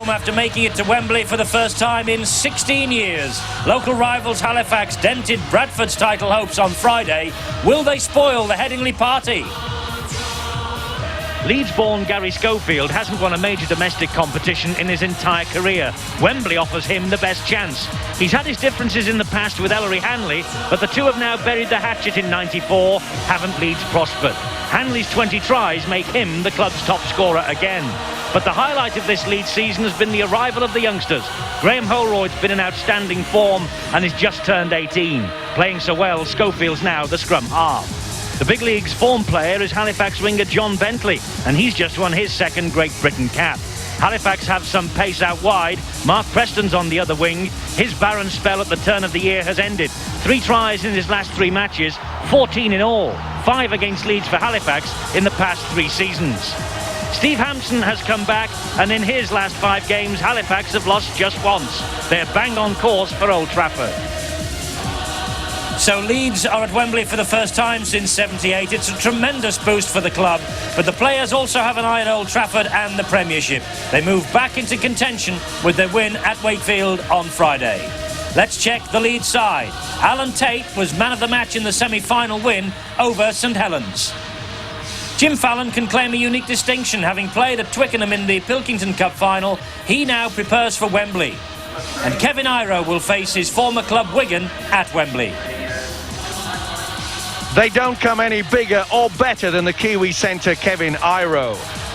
After making it to Wembley for the first time in 16 years, local rivals Halifax dented Bradford's title hopes on Friday. Will they spoil the Headingley party? Leeds-born Gary Schofield hasn't won a major domestic competition in his entire career. Wembley offers him the best chance. He's had his differences in the past with Ellery Hanley, but the two have now buried the hatchet in '94. Haven't Leeds prospered? Hanley's 20 tries make him the club's top scorer again. But the highlight of this Leeds season has been the arrival of the youngsters. Graham Holroyd's been in outstanding form and is just turned 18. Playing so well, Schofield's now the scrum half. The big league's form player is Halifax winger John Bentley, and he's just won his second Great Britain cap. Halifax have some pace out wide. Mark Preston's on the other wing. His barren spell at the turn of the year has ended. 3 tries in his last 3 matches, 14 in all, 5 against Leeds for Halifax in the past 3 seasons. Steve Hampson has come back, and in his last 5 games, Halifax have lost just once. They're bang on course for Old Trafford. So Leeds are at Wembley for the first time since '78. It's a tremendous boost for the club, but the players also have an eye on Old Trafford and the Premiership. They move back into contention with their win at Wakefield on Friday. Let's check the Leeds side. Alan Tate was man of the match in the semi-final win over St Helens. Jim Fallon can claim a unique distinction. Having played at Twickenham in the Pilkington Cup final, he now prepares for Wembley. And Kevin Iro will face his former club Wigan at Wembley. They don't come any bigger or better than the Kiwi centre Kevin Iro.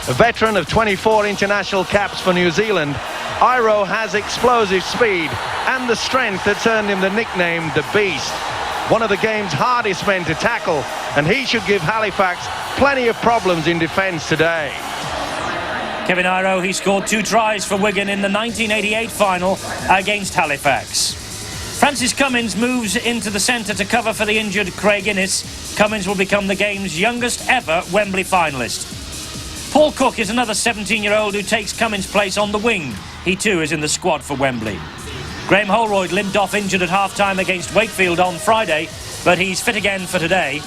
A veteran of 24 international caps for New Zealand, Iro has explosive speed and the strength that's earned him the nickname The Beast. One of the game's hardest men to tackle, and he should give Halifax plenty of problems in defence today. Kevin Iro, he scored 2 tries for Wigan in the 1988 final against Halifax. Francis Cummins moves into the centre to cover for the injured Craig Innes. Cummins will become the game's youngest ever Wembley finalist. Paul Cook is another 17-year-old who takes Cummins' place on the wing. He too is in the squad for Wembley. Graham Holroyd limped off injured at half-time against Wakefield on Friday, but he's fit again for today.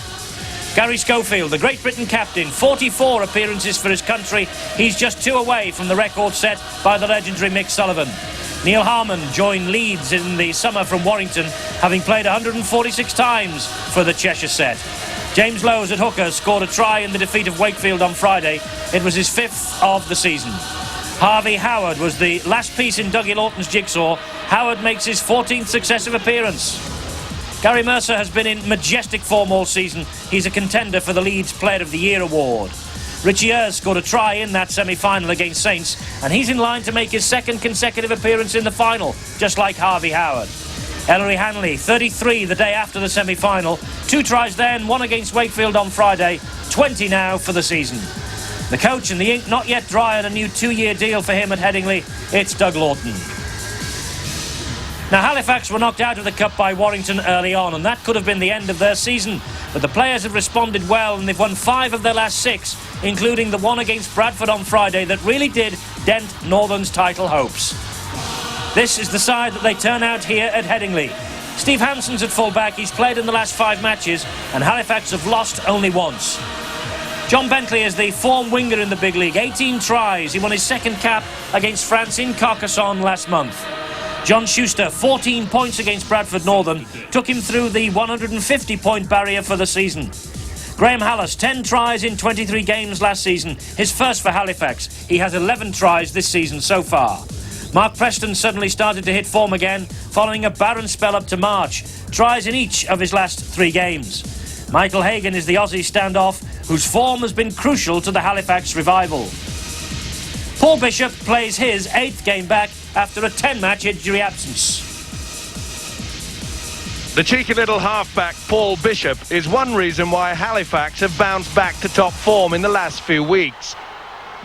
Gary Schofield, the Great Britain captain, 44 appearances for his country. He's just 2 away from the record set by the legendary Mick Sullivan. Neil Harmon joined Leeds in the summer from Warrington, having played 146 times for the Cheshire set. James Lowes at hooker scored a try in the defeat of Wakefield on Friday. It was his 5th of the season. Harvey Howard was the last piece in Dougie Lawton's jigsaw. Howard makes his 14th successive appearance. Gary Mercer has been in majestic form all season. He's a contender for the Leeds Player of the Year award. Richie Ayres scored a try in that semi-final against Saints, and he's in line to make his 2nd consecutive appearance in the final, just like Harvey Howard. Ellery Hanley, 33 the day after the semi-final. 2 tries then, 1 against Wakefield on Friday. 20 now for the season. The coach and the ink not yet dry on a new 2-year deal for him at Headingley. It's Doug Lawton. Now, Halifax were knocked out of the Cup by Warrington early on, and that could have been the end of their season. But the players have responded well, and they've won 5 of their last 6, including the one against Bradford on Friday that really did dent Northern's title hopes. This is the side that they turn out here at Headingley. Steve Hampson's at full-back. He's played in the last 5 matches, and Halifax have lost only once. John Bentley is the form winger in the big league. 18 tries. He won his 2nd cap against France in Carcassonne last month. John Schuster, 14 points against Bradford Northern, took him through the 150-point barrier for the season. Graham Hallis, 10 tries in 23 games last season, his first for Halifax. He has 11 tries this season so far. Mark Preston suddenly started to hit form again, following a barren spell up to March. Tries in each of his last 3 games. Michael Hagan is the Aussie standoff, whose form has been crucial to the Halifax revival. Paul Bishop plays his 8th game back after a 10-match injury absence. The cheeky little halfback Paul Bishop is one reason why Halifax have bounced back to top form in the last few weeks.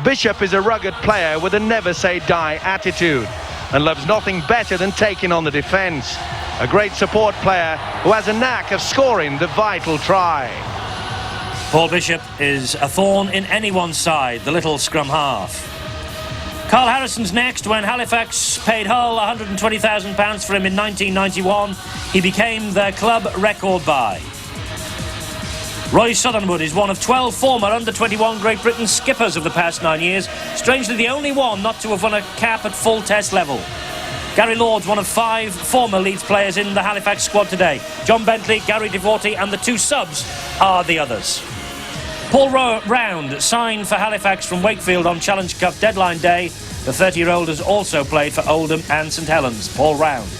Bishop is a rugged player with a never-say-die attitude and loves nothing better than taking on the defence. A great support player who has a knack of scoring the vital try. Paul Bishop is a thorn in anyone's side, the little scrum half. Carl Harrison's next. When Halifax paid Hull £120,000 for him in 1991, he became their club record buy. Roy Southernwood is one of 12 former under-21 Great Britain skippers of the past 9 years, strangely the only one not to have won a cap at full test level. Gary Lord's one of 5 former Leeds players in the Halifax squad today. John Bentley, Gary Devorty and the 2 subs are the others. Paul Round signed for Halifax from Wakefield on Challenge Cup deadline day. The 30-year-old has also played for Oldham and St Helens. Paul Round.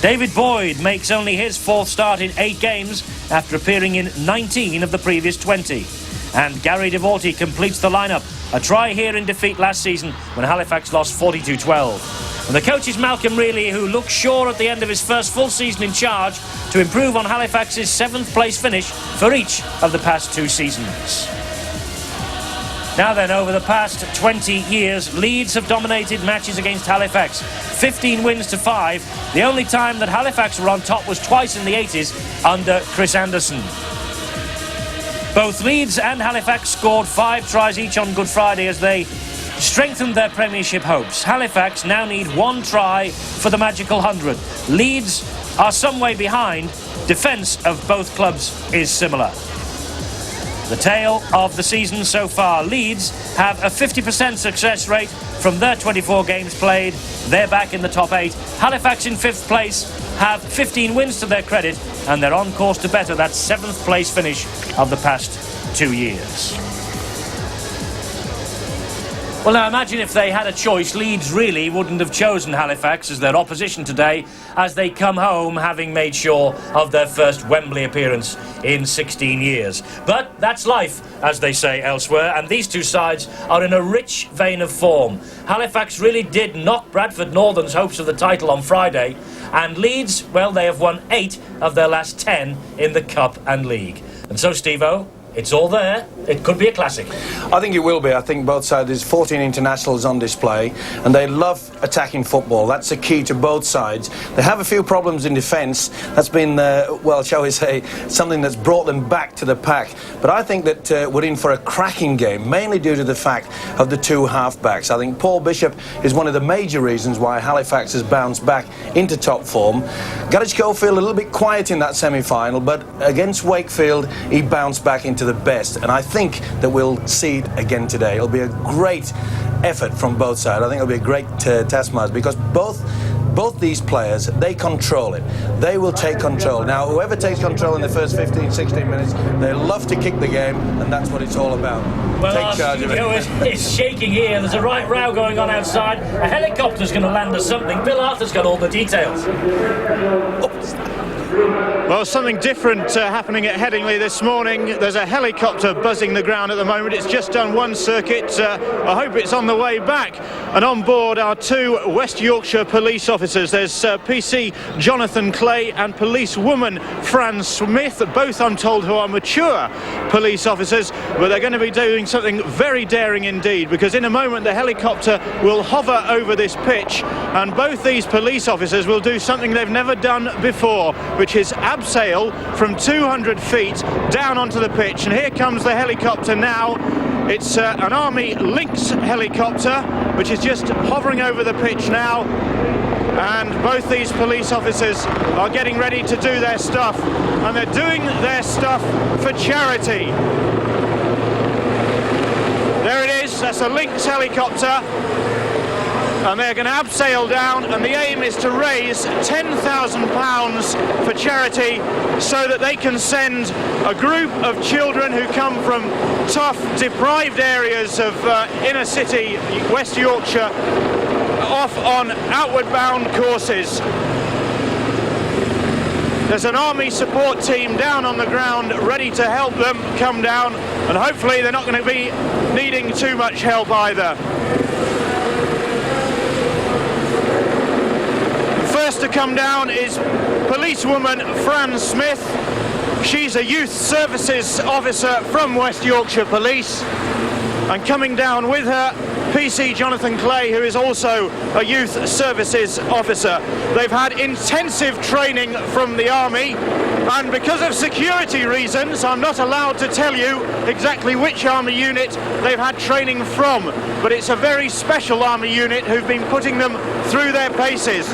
David Boyd makes only his 4th start in 8 games after appearing in 19 of the previous 20. And Gary Devorty completes the lineup. A try here in defeat last season when Halifax lost 42-12. And the coach is Malcolm Reilly, who looks sure at the end of his first full season in charge to improve on Halifax's 7th place finish for each of the past 2 seasons. Now then, over the past 20 years, Leeds have dominated matches against Halifax. 15 wins to 5. The only time that Halifax were on top was twice in the 80s under Chris Anderson. Both Leeds and Halifax scored 5 tries each on Good Friday as they strengthened their premiership hopes. Halifax now need 1 try for the magical 100. Leeds are some way behind. Defence of both clubs is similar. The tale of the season so far. Leeds have a 50% success rate from their 24 games played. They're back in the top 8. Halifax in 5th place have 15 wins to their credit, and they're on course to better that 7th place finish of the past 2 years. Well, now imagine if they had a choice. Leeds really wouldn't have chosen Halifax as their opposition today as they come home having made sure of their first Wembley appearance in 16 years. But that's life, as they say elsewhere, and these 2 sides are in a rich vein of form. Halifax really did knock Bradford Northern's hopes of the title on Friday, and Leeds, well, they have won 8 of their last 10 in the Cup and League. And so, Steve-O, it's all there. It could be a classic. I think it will be. I think both sides, there's 14 internationals on display, and they love attacking football. That's the key to both sides. They have a few problems in defence. That's been, well, shall we say, something that's brought them back to the pack. But I think that we're in for a cracking game, mainly due to the fact of the 2 half-backs. I think Paul Bishop is one of the major reasons why Halifax has bounced back into top form. Gareth Schofield a little bit quiet in that semi-final, but against Wakefield, he bounced back into the best, and I think that we'll see it again today. It'll be a great effort from both sides. I think it'll be a great test match because both these players, they control it. They will take control. Now, whoever takes control in the first 15, 16 minutes, they love to kick the game, and that's what it's all about. Well, take charge of it. It's shaking here. There's a right row going on outside. A helicopter's going to land or something. Bill Arthur's got all the details. Oops. Well, something different happening at Headingley this morning. There's a helicopter buzzing the ground at the moment. It's just done 1 circuit. I hope it's on the way back. And on board are 2 West Yorkshire police officers. There's PC Jonathan Clay and policewoman Fran Smith, both I'm told who are mature police officers, but they're going to be doing something very daring indeed, because in a moment the helicopter will hover over this pitch, and both these police officers will do something they've never done before, which is abseil from 200 feet down onto the pitch. And here comes the helicopter now. It's an Army Lynx helicopter which is just hovering over the pitch now, and both these police officers are getting ready to do their stuff, and they're doing their stuff for charity. There it is, that's a Lynx helicopter, and they're going to abseil down, and the aim is to raise £10,000 for charity so that they can send a group of children who come from tough, deprived areas of inner city West Yorkshire off on outward bound courses. There's an army support team down on the ground ready to help them come down, and hopefully they're not going to be needing too much help either. First to come down is policewoman Fran Smith. She's a youth services officer from West Yorkshire Police, and coming down with her PC Jonathan Clay, who is also a youth services officer. They've had intensive training from the army, and because of security reasons I'm not allowed to tell you exactly which army unit they've had training from, but it's a very special army unit who've been putting them through their paces.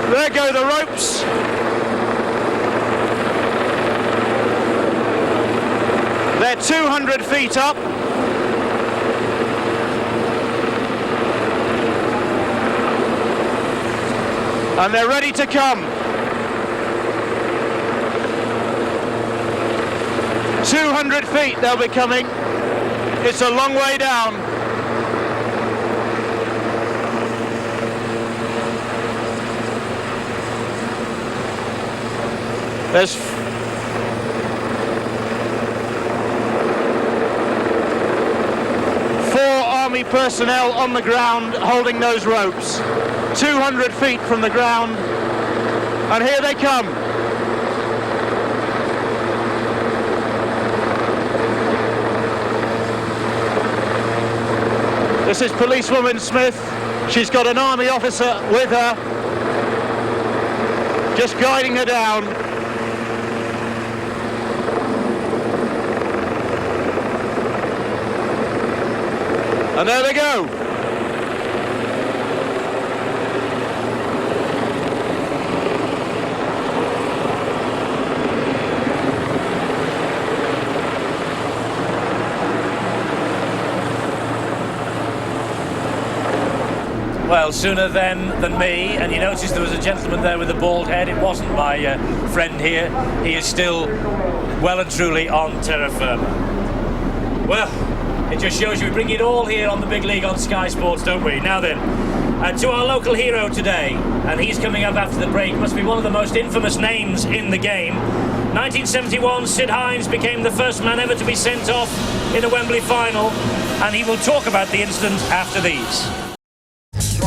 There go the ropes. They're 200 feet up. And they're ready to come. 200 feet they'll be coming. It's a long way down. There's 4 army personnel on the ground holding those ropes. 200 feet from the ground, and here they come. This is policewoman Smith. She's got an army officer with her, just guiding her down. And there they go. Well, sooner then than me, and you notice there was a gentleman there with a bald head. It wasn't my friend here. He is still well and truly on terra firma. Well, it just shows you we bring it all here on the big league on Sky Sports, don't we? Now then, to our local hero today, and he's coming up after the break. Must be one of the most infamous names in the game. 1971, Sid Hines became the first man ever to be sent off in a Wembley final, and he will talk about the incident after these.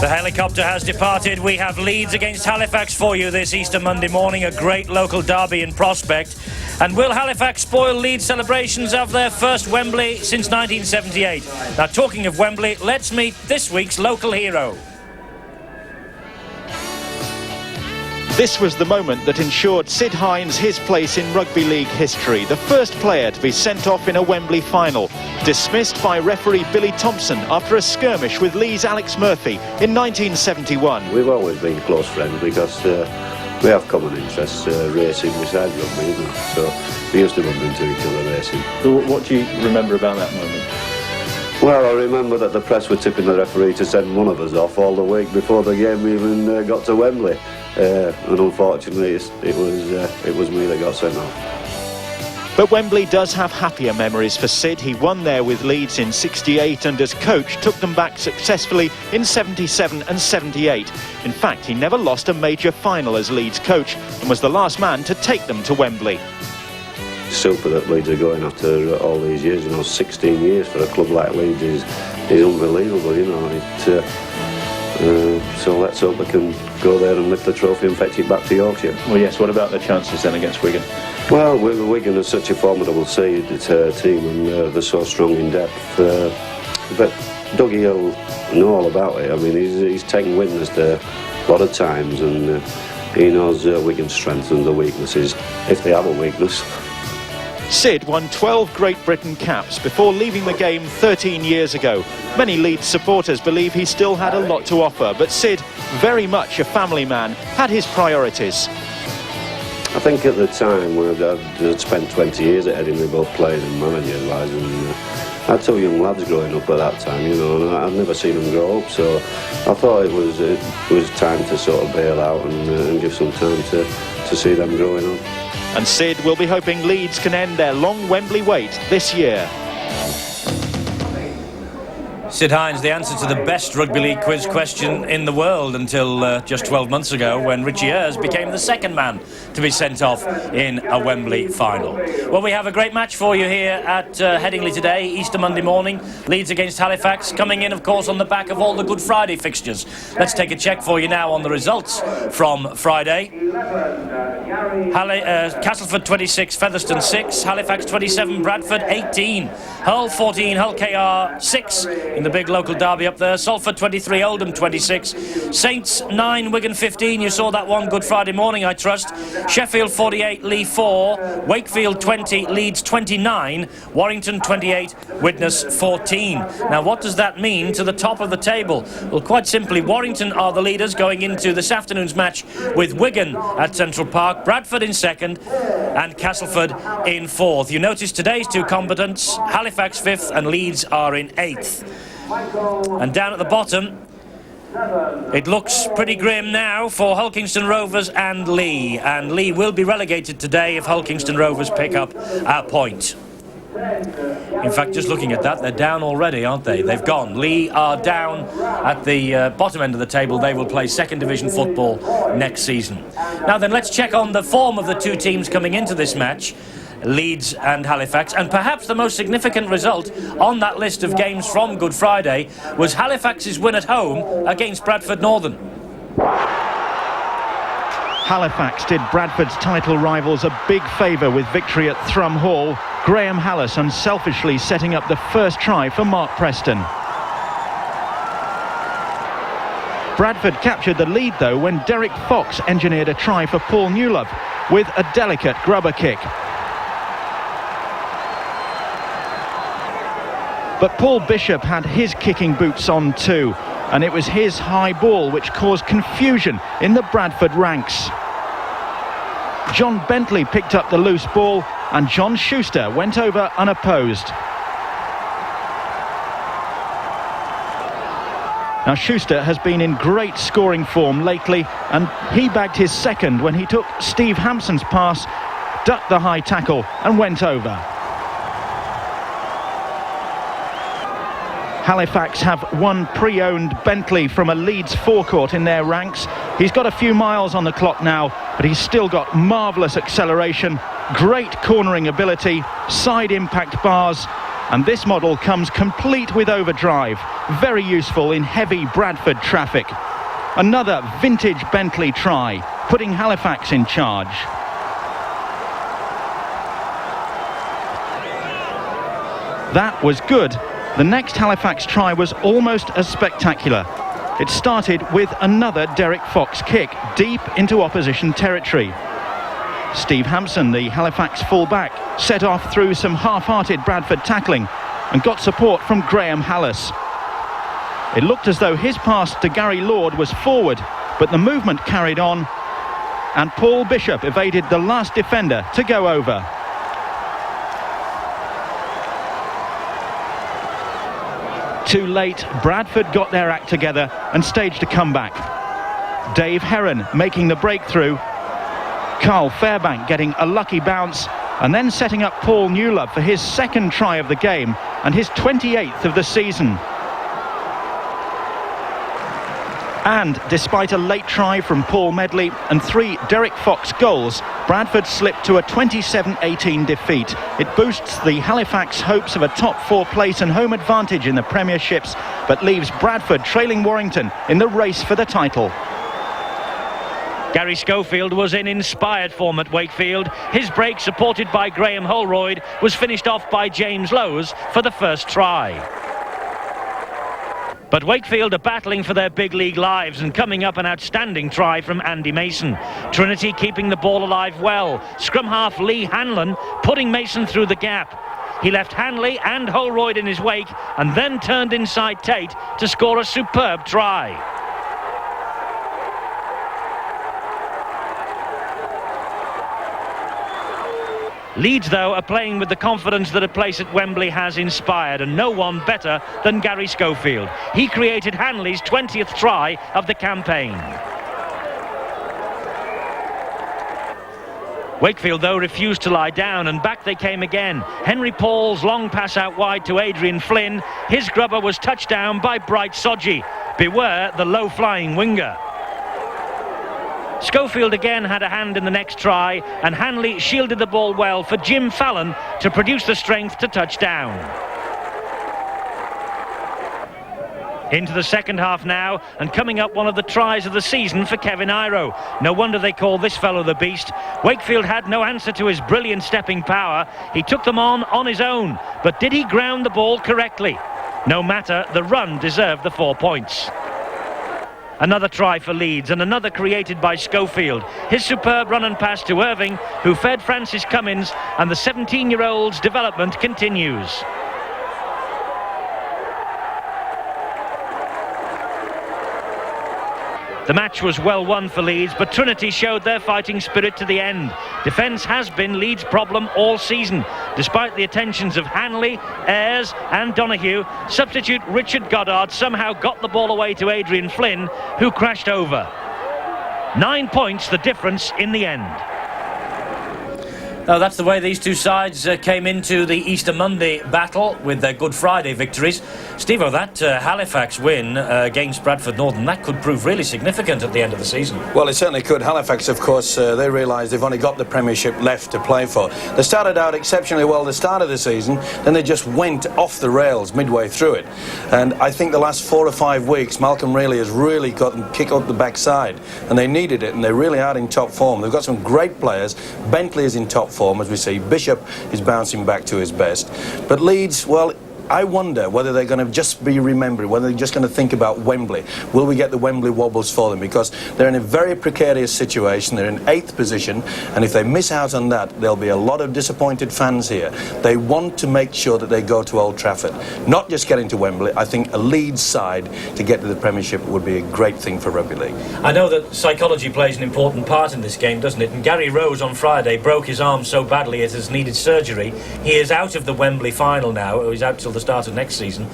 The helicopter has departed. We have Leeds against Halifax for you this Easter Monday morning, a great local derby in prospect. And will Halifax spoil Leeds' celebrations of their first Wembley since 1978? Now, talking of Wembley, let's meet this week's local hero. This was the moment that ensured Sid Hines his place in rugby league history, the first player to be sent off in a Wembley final, dismissed by referee Billy Thompson after a skirmish with Lee's Alex Murphy in 1971. We've always been close friends because we have common interests, racing besides rugby, isn't it? So we used to bump into each other racing. So what do you remember about that moment? Well, I remember that the press were tipping the referee to send one of us off all the week before the game even got to Wembley. And unfortunately it was me that got sent off. But Wembley does have happier memories for Sid. He won there with Leeds in '68 and as coach took them back successfully in '77 and '78. In fact, he never lost a major final as Leeds coach and was the last man to take them to Wembley. Super that Leeds are going after all these years. You know, 16 years for a club like Leeds is unbelievable. You know, so let's hope we can go there and lift the trophy and fetch it back to Yorkshire. Well, yes. What about the chances then against Wigan? Well, Wigan is such a formidable team, and they're so strong in depth. But Dougie will know all about it. I mean, he's taken witness there a lot of times, and he knows Wigan's strengths and the weaknesses, if they have a weakness. Sid won 12 Great Britain caps before leaving the game 13 years ago. Many Leeds supporters believe he still had a lot to offer, but Sid, very much a family man, had his priorities. I think at the time when I'd spent 20 years at Edinburgh, both playing and manager-wise, and I had 2 young lads growing up at that time, you know, and I'd never seen them grow up, so I thought it was time to sort of bail out and give some time to see them growing up. And Sid will be hoping Leeds can end their long Wembley wait this year. Sid Hines, the answer to the best rugby league quiz question in the world until just 12 months ago when Richie Ayres became the second man to be sent off in a Wembley final. Well, we have a great match for you here at Headingley today, Easter Monday morning. Leeds against Halifax, coming in, of course, on the back of all the Good Friday fixtures. Let's take a check for you now on the results from Friday. Castleford 26, Featherstone 6, Halifax 27, Bradford 18, Hull 14, Hull KR 6, in the big local derby up there. Salford 23, Oldham 26. Saints 9, Wigan 15. You saw that one Good Friday morning, I trust. Sheffield 48, Lee 4. Wakefield 20, Leeds 29. Warrington 28, Widnes 14. Now, what does that mean to the top of the table? Well, quite simply, Warrington are the leaders going into this afternoon's match with Wigan at Central Park, Bradford in second and Castleford in fourth. You notice today's two combatants, Halifax fifth and Leeds are in eighth. And down at the bottom, it looks pretty grim now for Hulkingston Rovers and Lee. And Lee will be relegated today if Hulkingston Rovers pick up a point. In fact, just looking at that, they're down already, aren't they? They've gone. Lee are down at the bottom end of the table. They will play second division football next season. Now then, let's check on the form of the two teams coming into this match, Leeds and Halifax. And perhaps the most significant result on that list of games from Good Friday was Halifax's win at home against Bradford Northern. Halifax did Bradford's title rivals a big favour with victory at Thrum Hall. Graham Hallis unselfishly setting up the first try for Mark Preston. Bradford captured the lead though when Derek Fox engineered a try for Paul Newlove with a delicate grubber kick. But Paul Bishop had his kicking boots on too, and it was his high ball which caused confusion in the Bradford ranks. John Bentley picked up the loose ball and John Schuster went over unopposed. Now Schuster has been in great scoring form lately, and he bagged his second when he took Steve Hampson's pass, ducked the high tackle and went over. Halifax have one pre-owned Bentley from a Leeds forecourt in their ranks. He's got a few miles on the clock now, but he's still got marvellous acceleration, great cornering ability, side impact bars, and this model comes complete with overdrive, very useful in heavy Bradford traffic. Another vintage Bentley try, putting Halifax in charge. That was good. The next Halifax try was almost as spectacular. It started with another Derek Fox kick deep into opposition territory. Steve Hampson, the Halifax full-back, set off through some half-hearted Bradford tackling and got support from Graham Hallis. It looked as though his pass to Gary Lord was forward, but the movement carried on and Paul Bishop evaded the last defender to go over. Too late, Bradford got their act together and staged a comeback. Dave Heron making the breakthrough. Carl Fairbank getting a lucky bounce and then setting up Paul Newlove for his second try of the game and his 28th of the season. And despite a late try from Paul Medley and 3 Derek Fox goals, Bradford slipped to a 27-18 defeat. It boosts the Halifax hopes of a top 4 place and home advantage in the Premierships, but leaves Bradford trailing Warrington in the race for the title. Gary Schofield was in inspired form at Wakefield. His break, supported by Graham Holroyd, was finished off by James Lowes for the first try. But Wakefield are battling for their big league lives, and coming up an outstanding try from Andy Mason. Trinity keeping the ball alive well. Scrum half Lee Hanlon putting Mason through the gap. He left Hanley and Holroyd in his wake and then turned inside Tate to score a superb try. Leeds, though, are playing with the confidence that a place at Wembley has inspired, and no one better than Gary Schofield. He created Hanley's 20th try of the campaign. Wakefield, though, refused to lie down, and back they came again. Henry Paul's long pass out wide to Adrian Flynn. His grubber was touched down by Bright Sodji. Beware the low-flying winger. Schofield again had a hand in the next try, and Hanley shielded the ball well for Jim Fallon to produce the strength to touch down. Into the second half now, and coming up one of the tries of the season for Kevin Iro. No wonder they call this fellow the Beast. Wakefield had no answer to his brilliant stepping power. He took them on his own, but did he ground the ball correctly? No matter, the run deserved the 4 points. Another try for Leeds, and another created by Schofield. His superb run and pass to Irving, who fed Francis Cummins, and the 17-year-old's development continues. The match was well won for Leeds, but Trinity showed their fighting spirit to the end. Defence has been Leeds' problem all season. Despite the attentions of Hanley, Ayres and Donoghue, substitute Richard Goddard somehow got the ball away to Adrian Flynn, who crashed over. 9 points the difference in the end. Oh, that's the way these two sides came into the Easter Monday battle with their Good Friday victories. Steve-o, that Halifax win against Bradford Northern, that could prove really significant at the end of the season. Well, it certainly could. Halifax, of course, they realised they've only got the Premiership left to play for. They started out exceptionally well at the start of the season, then they just went off the rails midway through it. And I think the last 4 or 5 weeks, Malcolm Reilly has really got them kick up the backside, and they needed it, and they really are in top form. They've got some great players. Bentley is in top form, as we see. Bishop is bouncing back to his best. But Leeds, well, I wonder whether they're going to just be remembering, whether they're just going to think about Wembley. Will we get the Wembley wobbles for them? Because they're in a very precarious situation. They're in 8th position, and if they miss out on that, there'll be a lot of disappointed fans here. They want to make sure that they go to Old Trafford, not just getting to Wembley. I think a Leeds side to get to the Premiership would be a great thing for rugby league. I know that psychology plays an important part in this game, doesn't it? And Gary Rose on Friday broke his arm so badly it has needed surgery. He is out of the Wembley final now. He's out till the start of next season.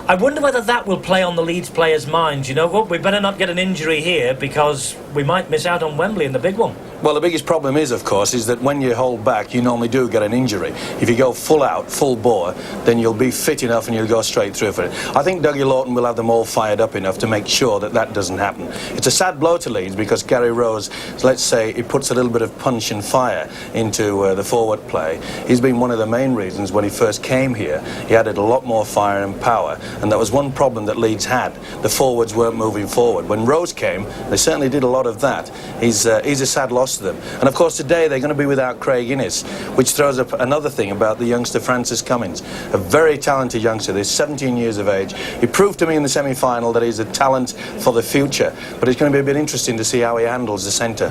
I wonder whether that will play on the Leeds players' minds. You know, well, we better not get an injury here because we might miss out on Wembley in the big one. Well, the biggest problem is, of course, is that when you hold back, you normally do get an injury. If you go full out, full bore, then you'll be fit enough and you'll go straight through for it. I think Dougie Lawton will have them all fired up enough to make sure that that doesn't happen. It's a sad blow to Leeds because Gary Rose, let's say, he puts a little bit of punch and fire into the forward play. He's been one of the main reasons when he first came here. He added a lot more fire and power, and that was one problem that Leeds had. The forwards weren't moving forward. When Rose came, they certainly did a lot of that. He's a sad loss to them. And of course today they're going to be without Craig Innes, which throws up another thing about the youngster Francis Cummins, a very talented youngster. He's 17 years of age. He proved to me in the semi-final that he's a talent for the future, but it's going to be a bit interesting to see how he handles the centre.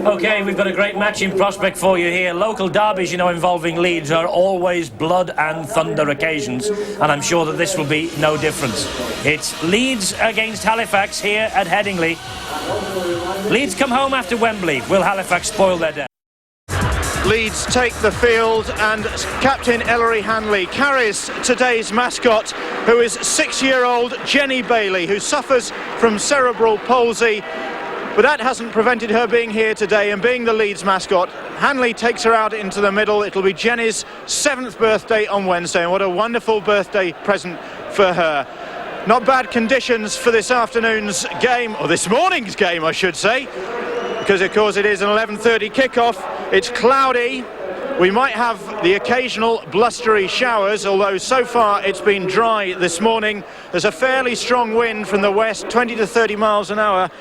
OK, we've got a great match in prospect for you here. Local derbies, you know, involving Leeds are always blood and thunder occasions, and I'm sure that this will be no difference. It's Leeds against Halifax here at Headingley. Leeds come home after Wembley. Will Halifax spoil their day? Leeds take the field, and Captain Ellery Hanley carries today's mascot, who is 6-year-old Jenny Bailey, who suffers from cerebral palsy. But that hasn't prevented her being here today and being the Leeds mascot. Hanley takes her out into the middle. It'll be Jenny's 7th birthday on Wednesday, and what a wonderful birthday present for her. Not bad conditions for this afternoon's game, or this morning's game I should say, because of course it is an 11:30 kickoff. It's cloudy. We might have the occasional blustery showers, although so far it's been dry this morning. There's a fairly strong wind from the west, 20 to 30 miles an hour,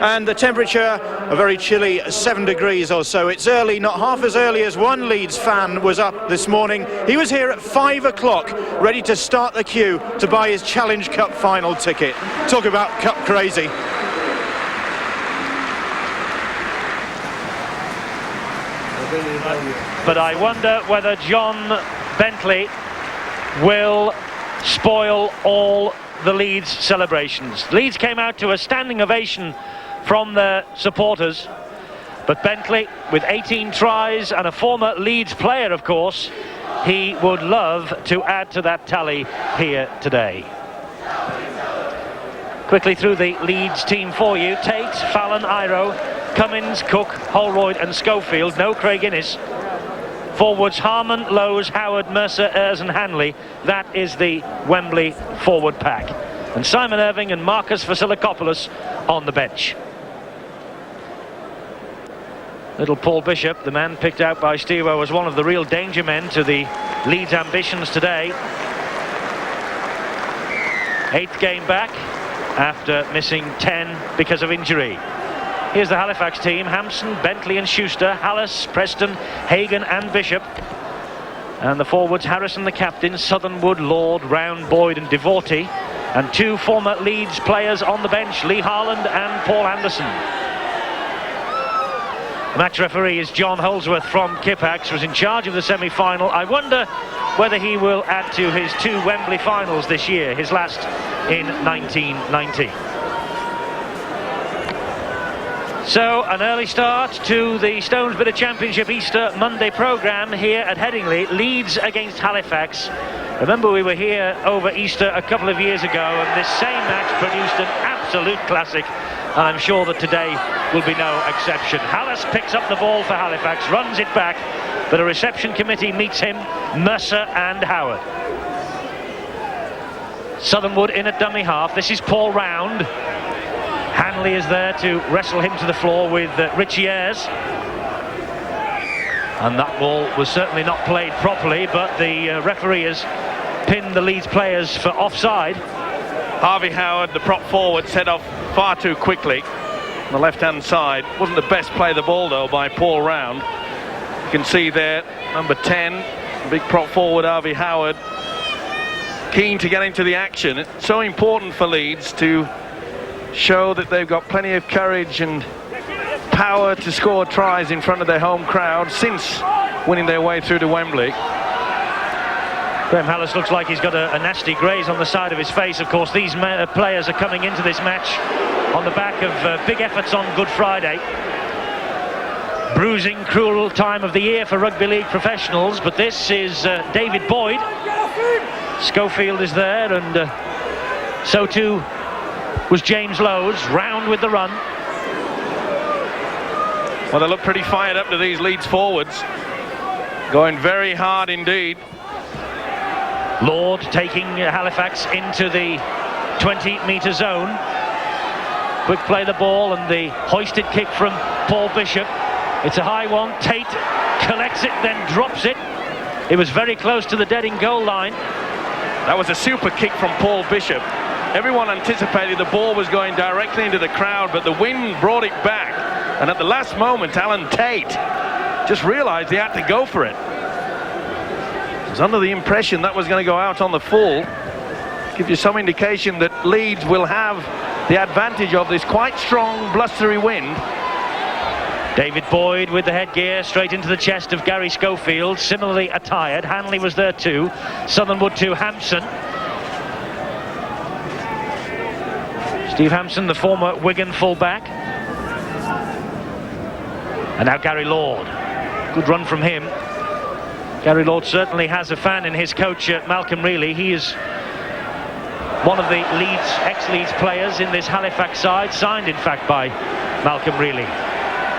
and the temperature a very chilly 7 degrees or so. It's early, not half as early as one Leeds fan was up this morning. He was here at 5 o'clock, ready to start the queue to buy his Challenge Cup final ticket. Talk about cup crazy. But I wonder whether John Bentley will spoil all the Leeds celebrations. Leeds came out to a standing ovation from their supporters, but Bentley, with 18 tries and a former Leeds player, of course, he would love to add to that tally here today. Quickly through the Leeds team for you: Tate, Fallon, Iro, Cummins, Cook, Holroyd and Schofield. No Craig Innes. Forwards Harmon, Lowes, Howard, Mercer, Ayres and Hanley. That is the Wembley forward pack. And Simon Irving and Marcus Vasilakopoulos on the bench. Little Paul Bishop, the man picked out by Steve-o as one of the real danger men to the Leeds ambitions today. 8th game back after missing 10 because of injury. Here's the Halifax team: Hampson, Bentley and Schuster, Hallis, Preston, Hagan and Bishop. And the forwards, Harrison the captain, Southernwood, Lord, Round, Boyd and Devorty. And 2 former Leeds players on the bench, Lee Harland and Paul Anderson. The match referee is John Holdsworth from Kippax, was in charge of the semi-final. I wonder whether he will add to his 2 Wembley finals this year, his last in 1990. So, an early start to the Stones Bidder Championship Easter Monday programme here at Headingley. Leeds against Halifax. Remember, we were here over Easter a couple of years ago, and this same match produced an absolute classic, and I'm sure that today will be no exception. Hallis picks up the ball for Halifax, runs it back, but a reception committee meets him, Mercer and Howard. Southernwood in at dummy half. This is Paul Round. Hanley is there to wrestle him to the floor with Richie Ayres. And that ball was certainly not played properly, but the referee has pinned the Leeds players for offside. Harvey Howard, the prop forward, set off far too quickly on the left-hand side. Wasn't the best play of the ball, though, by Paul Round. You can see there, number 10, big prop forward Harvey Howard, keen to get into the action. It's so important for Leeds to show that they've got plenty of courage and power to score tries in front of their home crowd since winning their way through to Wembley. Graham Hallis looks like he's got a nasty graze on the side of his face. Of course, these players are coming into this match on the back of big efforts on Good Friday. Bruising, cruel time of the year for rugby league professionals, but this is David Boyd. Schofield is there, and so too was James Lowes. Round with the run. Well, they look pretty fired up to these Leeds forwards. Going very hard indeed. Lord taking Halifax into the 20-metre zone. Quick play the ball and the hoisted kick from Paul Bishop. It's a high one. Tate collects it, then drops it. It was very close to the dead in goal line. That was a super kick from Paul Bishop. Everyone anticipated the ball was going directly into the crowd, but the wind brought it back. And at the last moment, Alan Tate just realised he had to go for it. He was under the impression that was going to go out on the full. Give you some indication that Leeds will have the advantage of this quite strong, blustery wind. David Boyd with the headgear straight into the chest of Gary Schofield, similarly attired. Hanley was there too. Southernwood to Hampson. Steve Hampson, the former Wigan fullback. And now Gary Lord. Good run from him. Gary Lord certainly has a fan in his coach, Malcolm Reilly. He is one of the Leeds, ex-Leeds players in this Halifax side, signed in fact by Malcolm Reilly.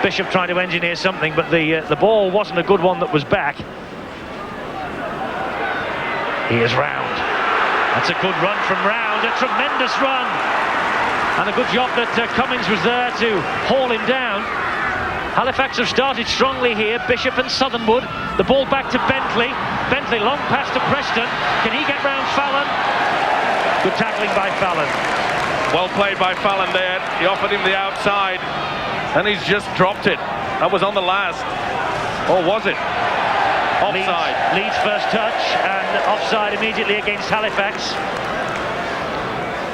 Bishop trying to engineer something, but the ball wasn't a good one that was back. He is Round. That's a good run from Round, a tremendous run. And a good job that Cummins was there to haul him down. Halifax have started strongly here. Bishop and Southernwood. The ball back to Bentley. Bentley long pass to Preston. Can he get round Fallon? Good tackling by Fallon. Well played by Fallon there. He offered him the outside, and he's just dropped it. That was on the last. Or was it? Offside. Leeds first touch, and offside immediately against Halifax.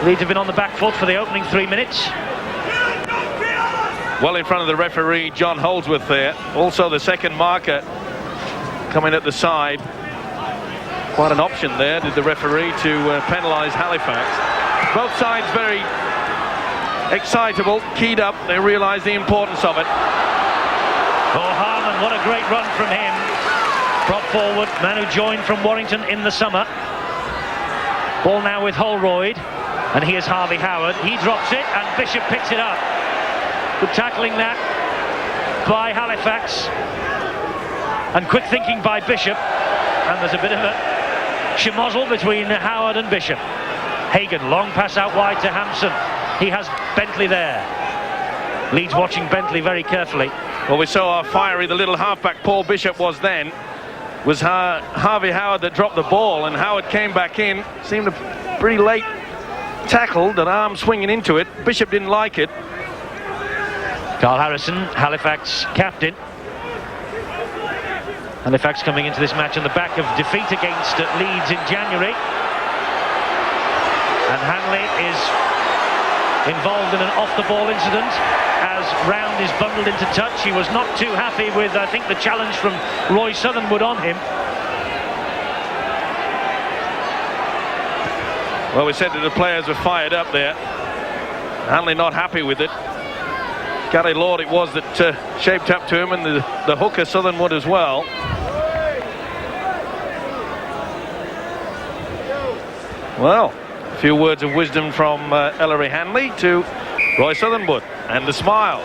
Leeds have been on the back foot for the opening 3 minutes. Well in front of the referee, John Holdsworth there. Also the second marker coming at the side. Quite an option there, did the referee, to penalise Halifax. Both sides very excitable, keyed up. They realise the importance of it. Oh, Harman, what a great run from him. Prop forward, man who joined from Warrington in the summer. Ball now with Holroyd. And here's Harvey Howard. He drops it and Bishop picks it up. Good tackling that by Halifax. And quick thinking by Bishop. And there's a bit of a schmozzle between Howard and Bishop. Hagan, long pass out wide to Hampson. He has Bentley there. Leeds watching Bentley very carefully. Well, we saw how fiery the little halfback Paul Bishop was then. It was Harvey Howard that dropped the ball, and Howard came back in. Seemed a pretty late tackle, that arm swinging into it. Bishop didn't like it. Carl Harrison, Halifax captain. Halifax coming into this match on the back of defeat against Leeds in January. And Hanley is involved in an off-the-ball incident as Round is bundled into touch. He was not too happy with, I think, the challenge from Roy Southernwood on him. Well, we said that the players were fired up there. Hanley not happy with it. Gary Lord it was that shaped up to him, and the hooker Southernwood as well. Well, a few words of wisdom from Ellery Hanley to Roy Southernwood, and the smile.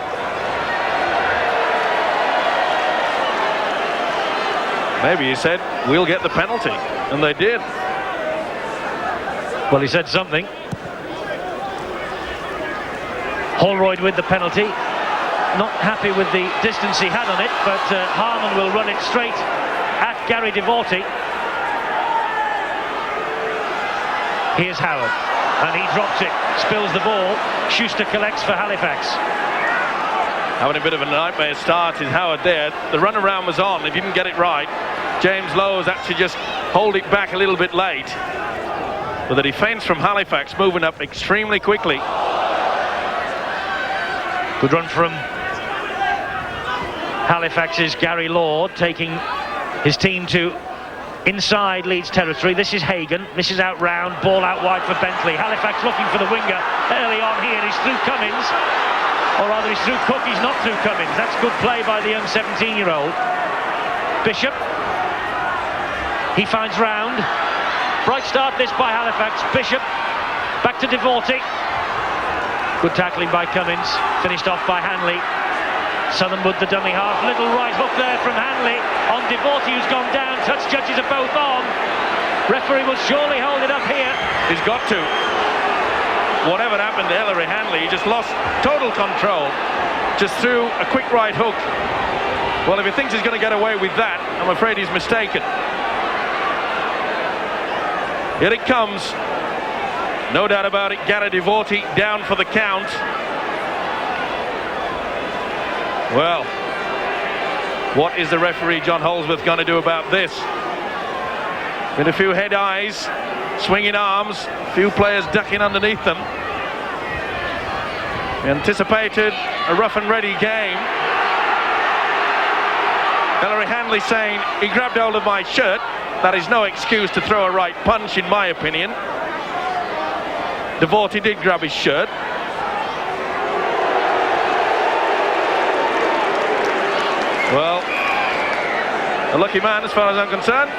Maybe he said, we'll get the penalty, and they did. Well, he said something. Holroyd with the penalty. Not happy with the distance he had on it, but Harman will run it straight at Gary Devorty. Here's Howard, and he drops it, spills the ball. Schuster collects for Halifax. Having a bit of a nightmare start is Howard there. The run around was on, he didn't get it right. James Lowe's had to just hold it back a little bit late. But the defence from Halifax moving up extremely quickly. Good run from Halifax's Gary Lord, taking his team to inside Leeds territory. This is Hagan, this is out round, ball out wide for Bentley. Halifax looking for the winger early on here. He's through Cummins, or rather he's through Cook, he's not through Cummins. That's good play by the young 17-year-old. Bishop, he finds Round. Bright start this by Halifax. Bishop, back to Devorty. Good tackling by Cummins, finished off by Hanley. Southernwood, the dummy half, little right hook there from Hanley on Devorty, who's gone down. Touch judges are both on. Referee will surely hold it up here. He's got to. Whatever happened to Ellery Hanley, he just lost total control. Just threw a quick right hook. Well, if he thinks he's going to get away with that, I'm afraid he's mistaken. Here it comes. No doubt about it, Gary Devorty down for the count. Well, what is the referee John Holsworth going to do about this? With a few head eyes, swinging arms, a few players ducking underneath them. We anticipated a rough and ready game. Ellery Hanley saying, he grabbed hold of my shirt. That is no excuse to throw a right punch, in my opinion. Devorty did grab his shirt. Well, a lucky man as far as I'm concerned.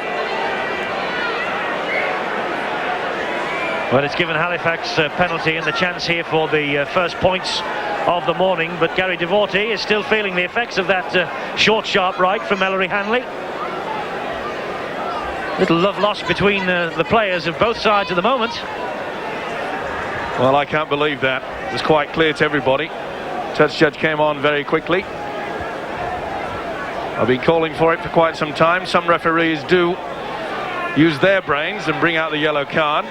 Well, it's given Halifax a penalty and the chance here for the first points of the morning, but Gary Devorty is still feeling the effects of that short, sharp right from Ellery Hanley. Little love lost between the players of both sides at the moment. Well, I can't believe that. It was quite clear to everybody. Touch judge came on very quickly. I've been calling for it for quite some time. Some referees do use their brains and bring out the yellow card.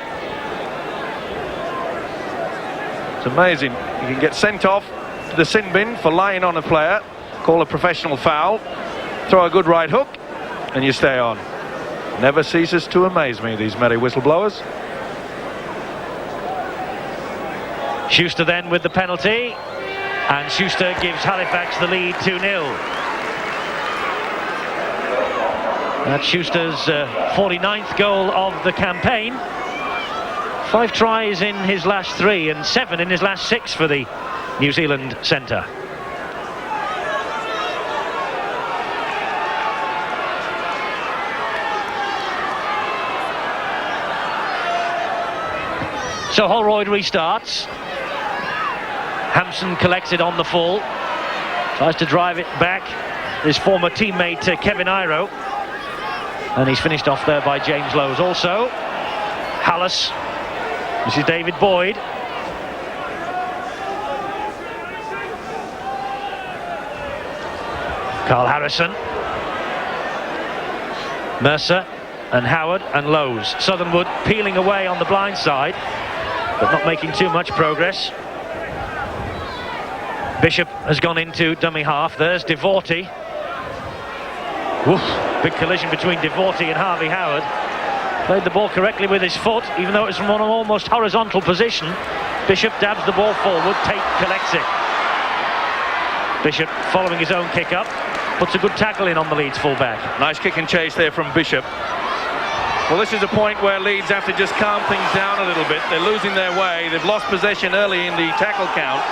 It's amazing. You can get sent off to the sin bin for lying on a player, call a professional foul, throw a good right hook, and you stay on. Never ceases to amaze me, these merry whistleblowers. Schuster then with the penalty, and Schuster gives Halifax the lead 2-0. That's Schuster's 49th goal of the campaign. 5 tries in his last 3 and 7 in his last 6 for the New Zealand centre. So Holroyd restarts. Hampson collects it on the full. Tries to drive it back. His former teammate Kevin Iro. And he's finished off there by James Lowe's also. Hallis. This is David Boyd. Carl Harrison. Mercer and Howard and Lowe's. Southernwood peeling away on the blind side, but not making too much progress. Bishop has gone into dummy half. There's Devorty. Woof. Big collision between Devorty and Harvey Howard. Played the ball correctly with his foot, even though it was from an almost horizontal position. Bishop dabs the ball forward, Tate collects it. Bishop, following his own kick up, puts a good tackle in on the Leeds fullback. Nice kick and chase there from Bishop. Well, this is a point where Leeds have to just calm things down a little bit. They're losing their way. They've lost possession early in the tackle count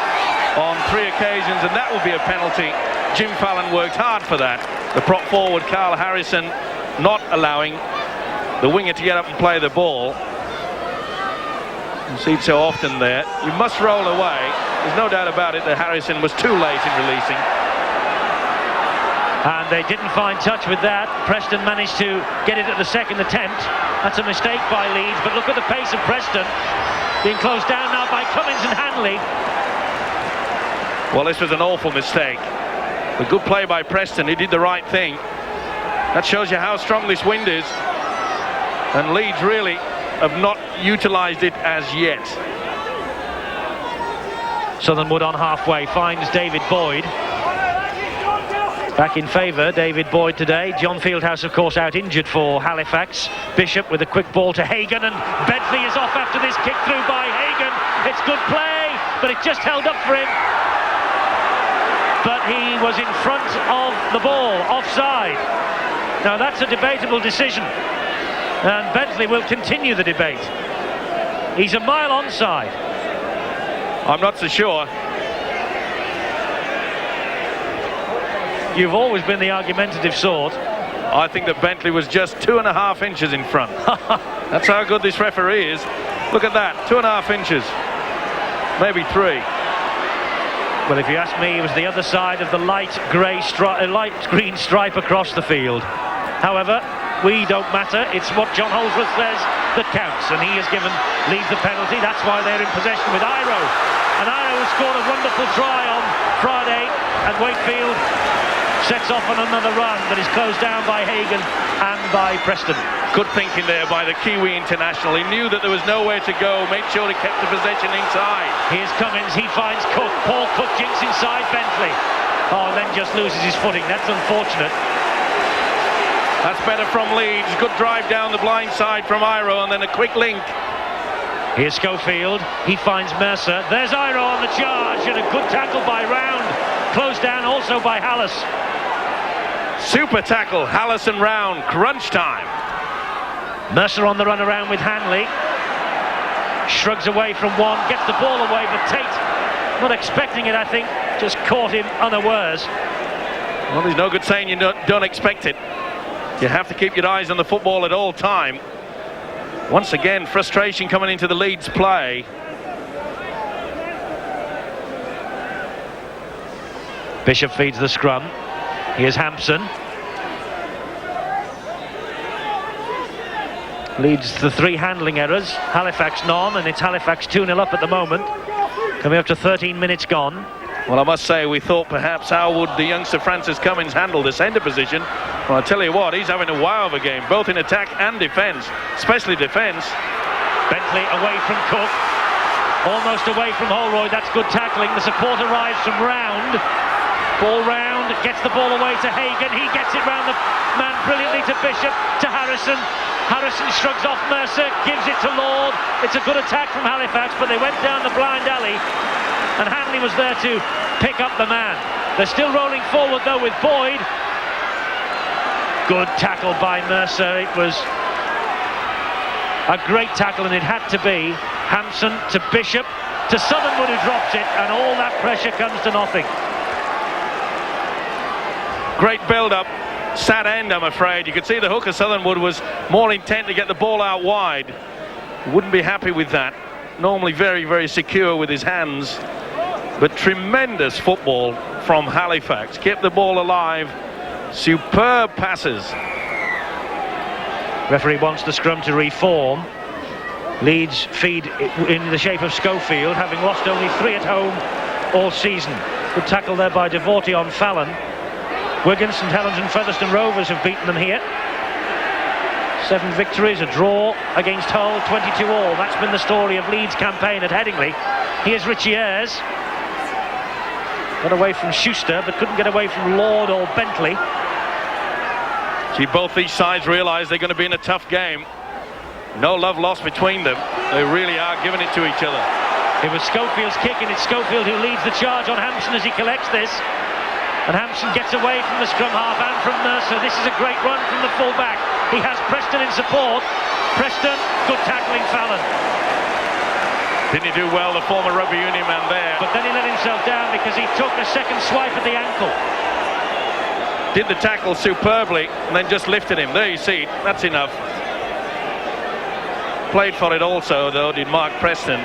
on 3 occasions, and that will be a penalty. Jim Fallon worked hard for that. The prop forward, Carl Harrison, not allowing the winger to get up and play the ball. You see it so often there. You must roll away. There's no doubt about it that Harrison was too late in releasing. And they didn't find touch with that. Preston managed to get it at the second attempt. That's a mistake by Leeds, but look at the pace of Preston. Being closed down now by Cummins and Hanley. Well, this was an awful mistake. A good play by Preston. He did the right thing. That shows you how strong this wind is. And Leeds really have not utilised it as yet. Southernwood on halfway finds David Boyd. Back in favour, David Boyd today. John Fieldhouse, of course, out injured for Halifax. Bishop with a quick ball to Hagan, and Bentley is off after this kick through by Hagan. It's good play, but it just held up for him. But he was in front of the ball, offside. Now that's a debatable decision, and Bentley will continue the debate. He's a mile onside. I'm not so sure. You've always been the argumentative sort. I think that Bentley was just 2.5 inches in front. That's how good this referee is. Look at that, 2.5 inches. Maybe 3. Well, if you ask me, it was the other side of the light green stripe across the field. However, we don't matter. It's what John Holdsworth says that counts, and he has given Leeds the penalty. That's why they're in possession with Iro. And Iro has scored a wonderful try on Friday, and Wakefield sets off on another run, but is closed down by Hagan and by Preston. Good thinking there by the Kiwi international. He knew that there was nowhere to go, made sure he kept the possession inside. Here's Cummins, he finds Cook. Paul Cook jinks inside Bentley. Oh, and then just loses his footing. That's unfortunate. That's better from Leeds. Good drive down the blind side from Iro, and then a quick link. Here's Schofield. He finds Mercer. There's Iro on the charge, and a good tackle by Round. Closed down also by Hallis. Super tackle, Hallis and Round. Crunch time. Mercer on the run around with Hanley. Shrugs away from one, gets the ball away, but Tate, not expecting it, I think, just caught him unawares. Well, there's no good saying you don't expect it. You have to keep your eyes on the football at all time. Once again, frustration coming into the Leeds play. Bishop feeds the scrum. Here's Hampson. Leads the 3 handling errors. Halifax none, and it's Halifax 2-0 up at the moment. Coming up to 13 minutes gone. Well, I must say, we thought perhaps how would the youngster Francis Cummins handle the centre position. Well, I tell you what, he's having a wow of a game, both in attack and defence, especially defence. Bentley away from Cook, almost away from Holroyd. That's good tackling. The support arrives from Round. Ball Round, gets the ball away to Hagan. He gets it round the man brilliantly to Bishop, to Harrison. Harrison shrugs off Mercer, gives it to Lord. It's a good attack from Halifax, but they went down the blind alley, and Hanley was there to pick up the man. They're still rolling forward though with Boyd. Good tackle by Mercer. It was a great tackle, and it had to be. Hampson to Bishop, to Southernwood, who drops it, and all that pressure comes to nothing. Great build-up. Sad end, I'm afraid. You could see the hooker Southernwood was more intent to get the ball out wide. Wouldn't be happy with that. Normally very, very secure with his hands. But tremendous football from Halifax. Kept the ball alive. Superb passes. Referee wants the scrum to reform. Leeds feed in the shape of Schofield, having lost only 3 at home all season. Good tackle there by Devorty on Fallon. Wigan, St Helens and Featherstone Rovers have beaten them here. 7 victories, a draw against Hull, 22 all. That's been the story of Leeds' campaign at Headingley. Here's Richie Ayres. Got away from Schuster, but couldn't get away from Lord or Bentley. See, both these sides realise they're going to be in a tough game. No love lost between them. They really are giving it to each other. It was Schofield's kick, and it's Schofield who leads the charge on Hampson as he collects this. And Hampson gets away from the scrum half and from Mercer. This is a great run from the full-back. He has Preston in support. Preston, good tackling, Fallon. Didn't he do well, the former rugby union man there? But then he let himself down because he took a second swipe at the ankle. Did the tackle superbly and then just lifted him. There you see, that's enough. Played for it also, though, did Mark Preston.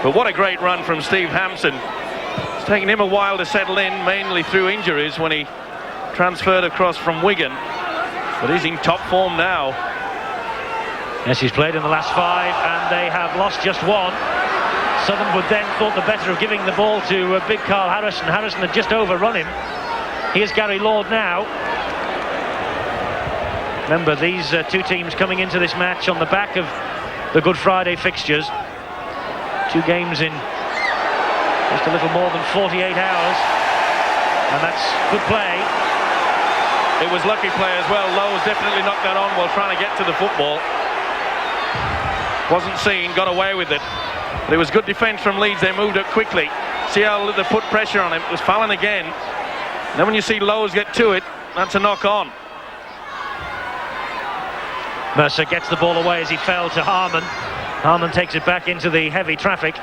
But what a great run from Steve Hampson. It's taken him a while to settle in, mainly through injuries when he transferred across from Wigan. But he's in top form now. Yes, he's played in the last 5 and they have lost just 1. Southernwood then thought the better of giving the ball to big Carl Harrison. Harrison had just overrun him. Here's Gary Lord now. Remember, these two teams coming into this match on the back of the Good Friday fixtures. 2 games in just a little more than 48 hours. And that's good play. It was lucky play as well. Lowe's definitely knocked that on while trying to get to the football. Wasn't seen, got away with it. But it was good defence from Leeds. They moved up quickly. See how they put pressure on him. It was Fallon again. And then when you see Lowe's get to it, that's a knock on. Mercer gets the ball away as he fell to Harmon. Harmon takes it back into the heavy traffic.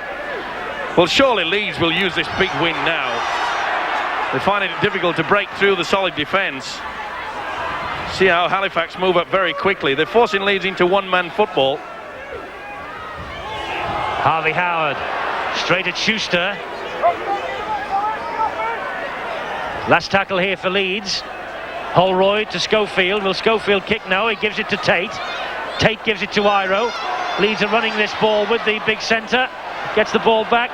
Well, surely Leeds will use this big win now. They're finding it difficult to break through the solid defence. See how Halifax move up very quickly. They're forcing Leeds into one-man football. Harvey Howard, straight at Schuster. Last tackle here for Leeds. Holroyd to Schofield. Will Schofield kick? No, he gives it to Tate. Tate gives it to Iro. Leeds are running this ball with the big centre. Gets the ball back.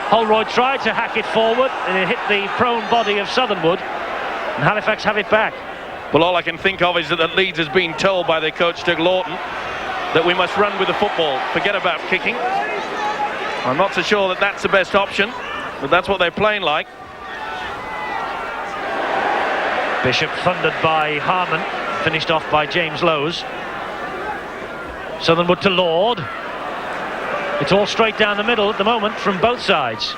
Holroyd tried to hack it forward and it hit the prone body of Southernwood. And Halifax have it back. Well, all I can think of is that Leeds has been told by their coach Doug Lawton that we must run with the football. Forget about kicking. I'm not so sure that that's the best option, but that's what they're playing like. Bishop thundered by Harmon, finished off by James Lowes. Southernwood to Lord. It's all straight down the middle at the moment from both sides.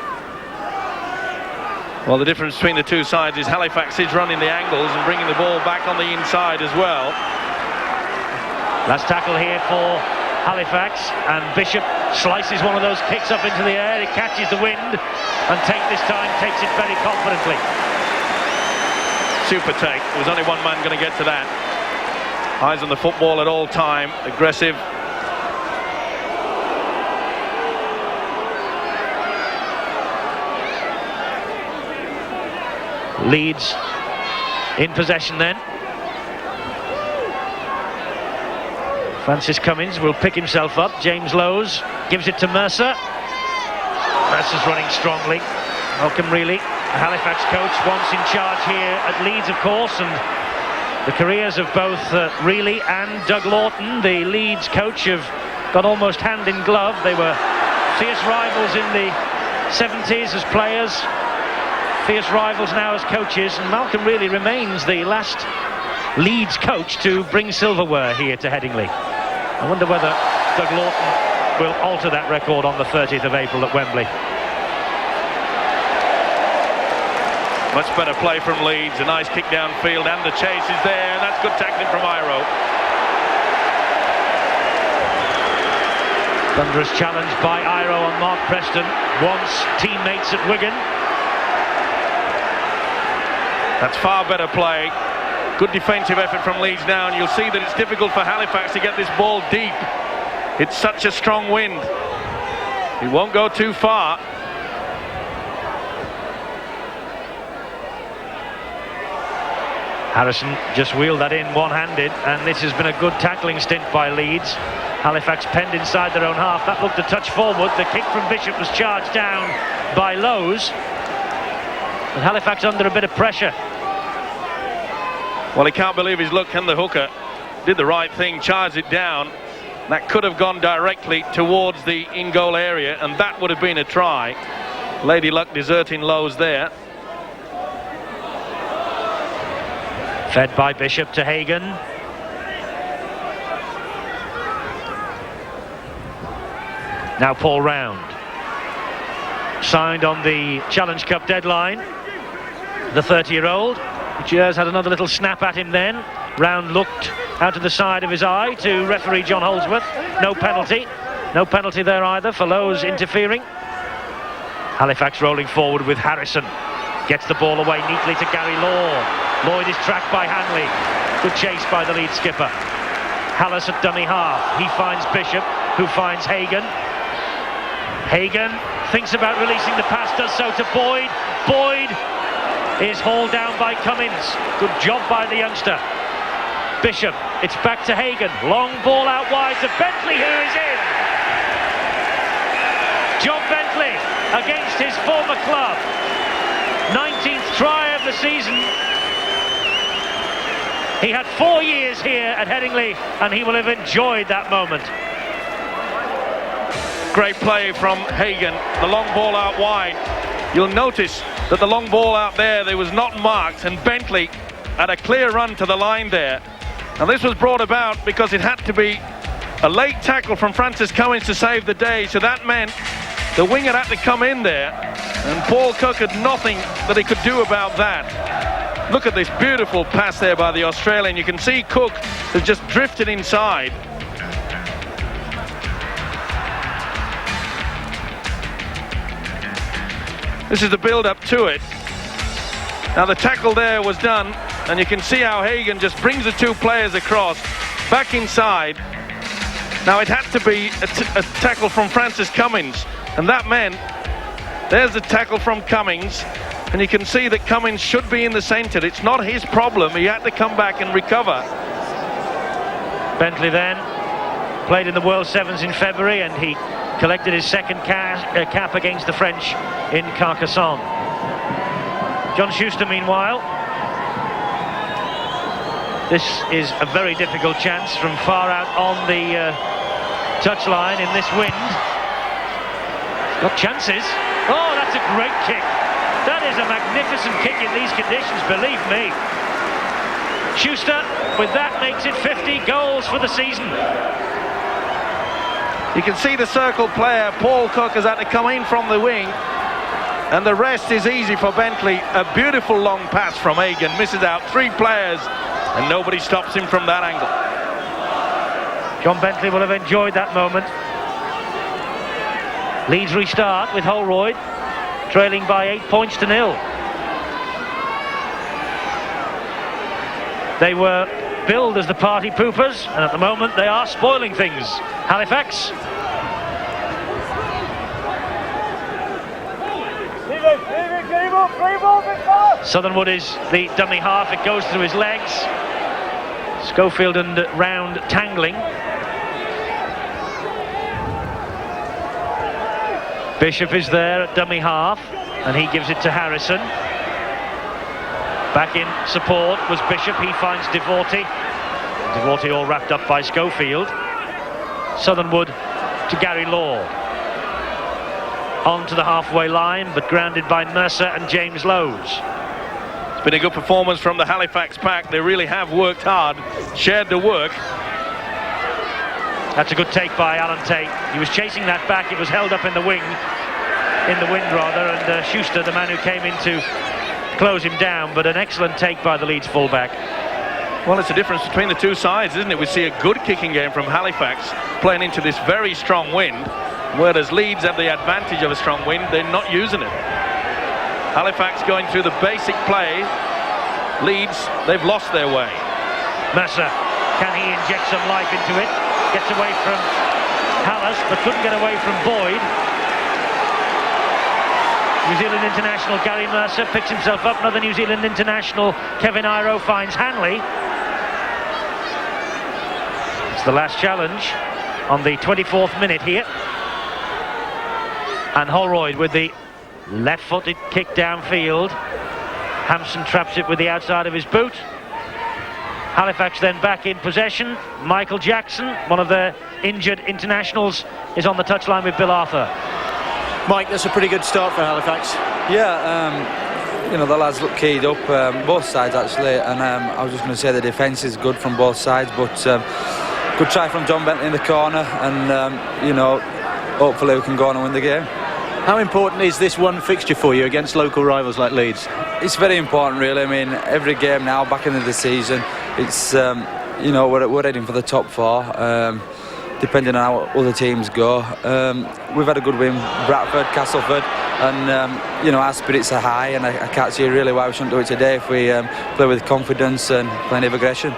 Well, the difference between the two sides is Halifax is running the angles and bringing the ball back on the inside as well. Last tackle here for Halifax, and Bishop slices one of those kicks up into the air. It catches the wind, and Tate this time takes it very confidently. Super Tate. There was only one man going to get to that. Eyes on the football at all time. Aggressive. Leeds in possession then. Francis Cummins will pick himself up. James Lowes gives it to Mercer. Mercer's running strongly. Malcolm Reilly, the Halifax coach, once in charge here at Leeds, of course, and the careers of both Reilly and Doug Lawton, the Leeds coach, have got almost hand in glove. They were fierce rivals in the 70s as players, fierce rivals now as coaches, and Malcolm Reilly remains the last Leeds coach to bring silverware here to Headingley. I wonder whether Doug Lawton will alter that record on the 30th of April at Wembley. Much better play from Leeds. A nice kick downfield, and the chase is there. That's good tackling from Iro. Thunderous challenge by Iro on Mark Preston, once teammates at Wigan. That's far better play. Good defensive effort from Leeds now, and you'll see that it's difficult for Halifax to get this ball deep. It's such a strong wind. It won't go too far. Harrison just wheeled that in one-handed, and this has been a good tackling stint by Leeds. Halifax penned inside their own half. That looked a touch forward. The kick from Bishop was charged down by Lowes. And Halifax under a bit of pressure. Well, he can't believe his luck, and the hooker did the right thing, charged it down. That could have gone directly towards the in-goal area, and that would have been a try. Lady Luck deserting Lowes there. Fed by Bishop to Hagan. Now Paul Round. Signed on the Challenge Cup deadline. The 30-year-old. Gutierrez had another little snap at him then. Round looked out of the side of his eye to referee John Holdsworth. No penalty. No penalty there either for Lowe's interfering. Halifax rolling forward with Harrison. Gets the ball away neatly to Gary Law. Lloyd is tracked by Hanley. Good chase by the lead skipper. Hallis at dummy half. He finds Bishop, who finds Hagan. Hagan thinks about releasing the pass, does so to Boyd. Boyd is hauled down by Cummins. Good job by the youngster. Bishop, it's back to Hagan. Long ball out wide to Bentley, who is in. John Bentley against his former club. 19th try of the season. He had 4 years here at Headingley and he will have enjoyed that moment. Great play from Hagan. The long ball out wide. You'll notice that the long ball out there was not marked, and Bentley had a clear run to the line there. And this was brought about because it had to be a late tackle from Francis Cummins to save the day, so that meant the winger had to come in there, and Paul Cook had nothing that he could do about that. Look at this beautiful pass there by the Australian. You can see Cook has just drifted inside. This is the build-up to it. Now the tackle there was done, and you can see how Hagan just brings the two players across, back inside. Now it had to be a tackle from Francis Cummins, and that meant there's the tackle from Cummins, and you can see that Cummins should be in the centre. It's not his problem. He had to come back and recover. Bentley then played in the World Sevens in February, and he collected his second cap against the French in Carcassonne. John Schuster, meanwhile. This is a very difficult chance from far out on the touchline in this wind. Got chances. Oh, that's a great kick. That is a magnificent kick in these conditions, believe me. Schuster, with that, makes it 50 goals for the season. You can see the circle player, Paul Cook, has had to come in from the wing, and the rest is easy for Bentley. A beautiful long pass from Hagan, misses out 3 players, and nobody stops him from that angle. John Bentley will have enjoyed that moment. Leeds restart with Holroyd, trailing by 8 points to 0. They were billed as the party poopers, and at the moment they are spoiling things. Halifax. Southernwood is the dummy half. It goes through his legs. Schofield and Round tangling. Bishop is there at dummy half, and he gives it to Harrison. Back in support was Bishop. He finds Devorty. Devorty all wrapped up by Schofield. Southernwood to Gary Law. On to the halfway line, but grounded by Mercer and James Lowe's. It's been a good performance from the Halifax pack. They really have worked hard, shared the work. That's a good take by Alan Tate. He was chasing that back. It was held up in the wind rather, and Schuster, the man who came in to close him down, but an excellent take by the Leeds fullback. Well, it's a difference between the two sides, isn't it? We see a good kicking game from Halifax playing into this very strong wind, whereas Leeds have the advantage of a strong wind. They're not using it. Halifax going through the basic play. Leeds, they've lost their way. Mercer, can he inject some life into it? Gets away from Hallis, but couldn't get away from Boyd. New Zealand international Gary Mercer picks himself up. Another New Zealand international, Kevin Iro, finds Hanley. It's the last challenge on the 24th minute here. And Holroyd with the left-footed kick downfield. Hampson traps it with the outside of his boot. Halifax then back in possession. Michael Jackson, one of their injured internationals, is on the touchline with Bill Arthur. Mike, that's a pretty good start for Halifax. Yeah, you know, the lads look keyed up, both sides actually, and I was just going to say the defence is good from both sides, but good try from John Bentley in the corner, and you know, hopefully we can go on and win the game. How important is this one fixture for you against local rivals like Leeds? It's very important, really. I mean, every game now, back into the season, it's you know, we're heading for the top 4. Depending on how other teams go, we've had a good win, Bradford, Castleford, and you know, our spirits are high, and I can't see really why we shouldn't do it today if we play with confidence and plenty of aggression.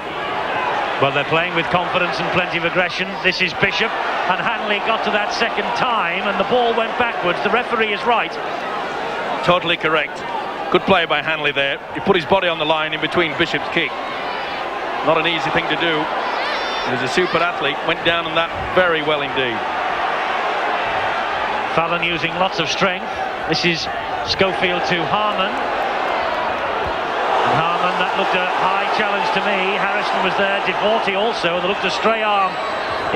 Well, they're playing with confidence and plenty of aggression. This is Bishop, and Hanley got to that second time, and the ball went backwards. The referee is right. Totally correct. Good play by Hanley there. He put his body on the line in between Bishop's kick. Not an easy thing to do. He's a super athlete, went down on that very well indeed. Fallon using lots of strength. This is Schofield to Harman. And Harman, that looked a high challenge to me. Harrison was there, Devorty also. There looked a stray arm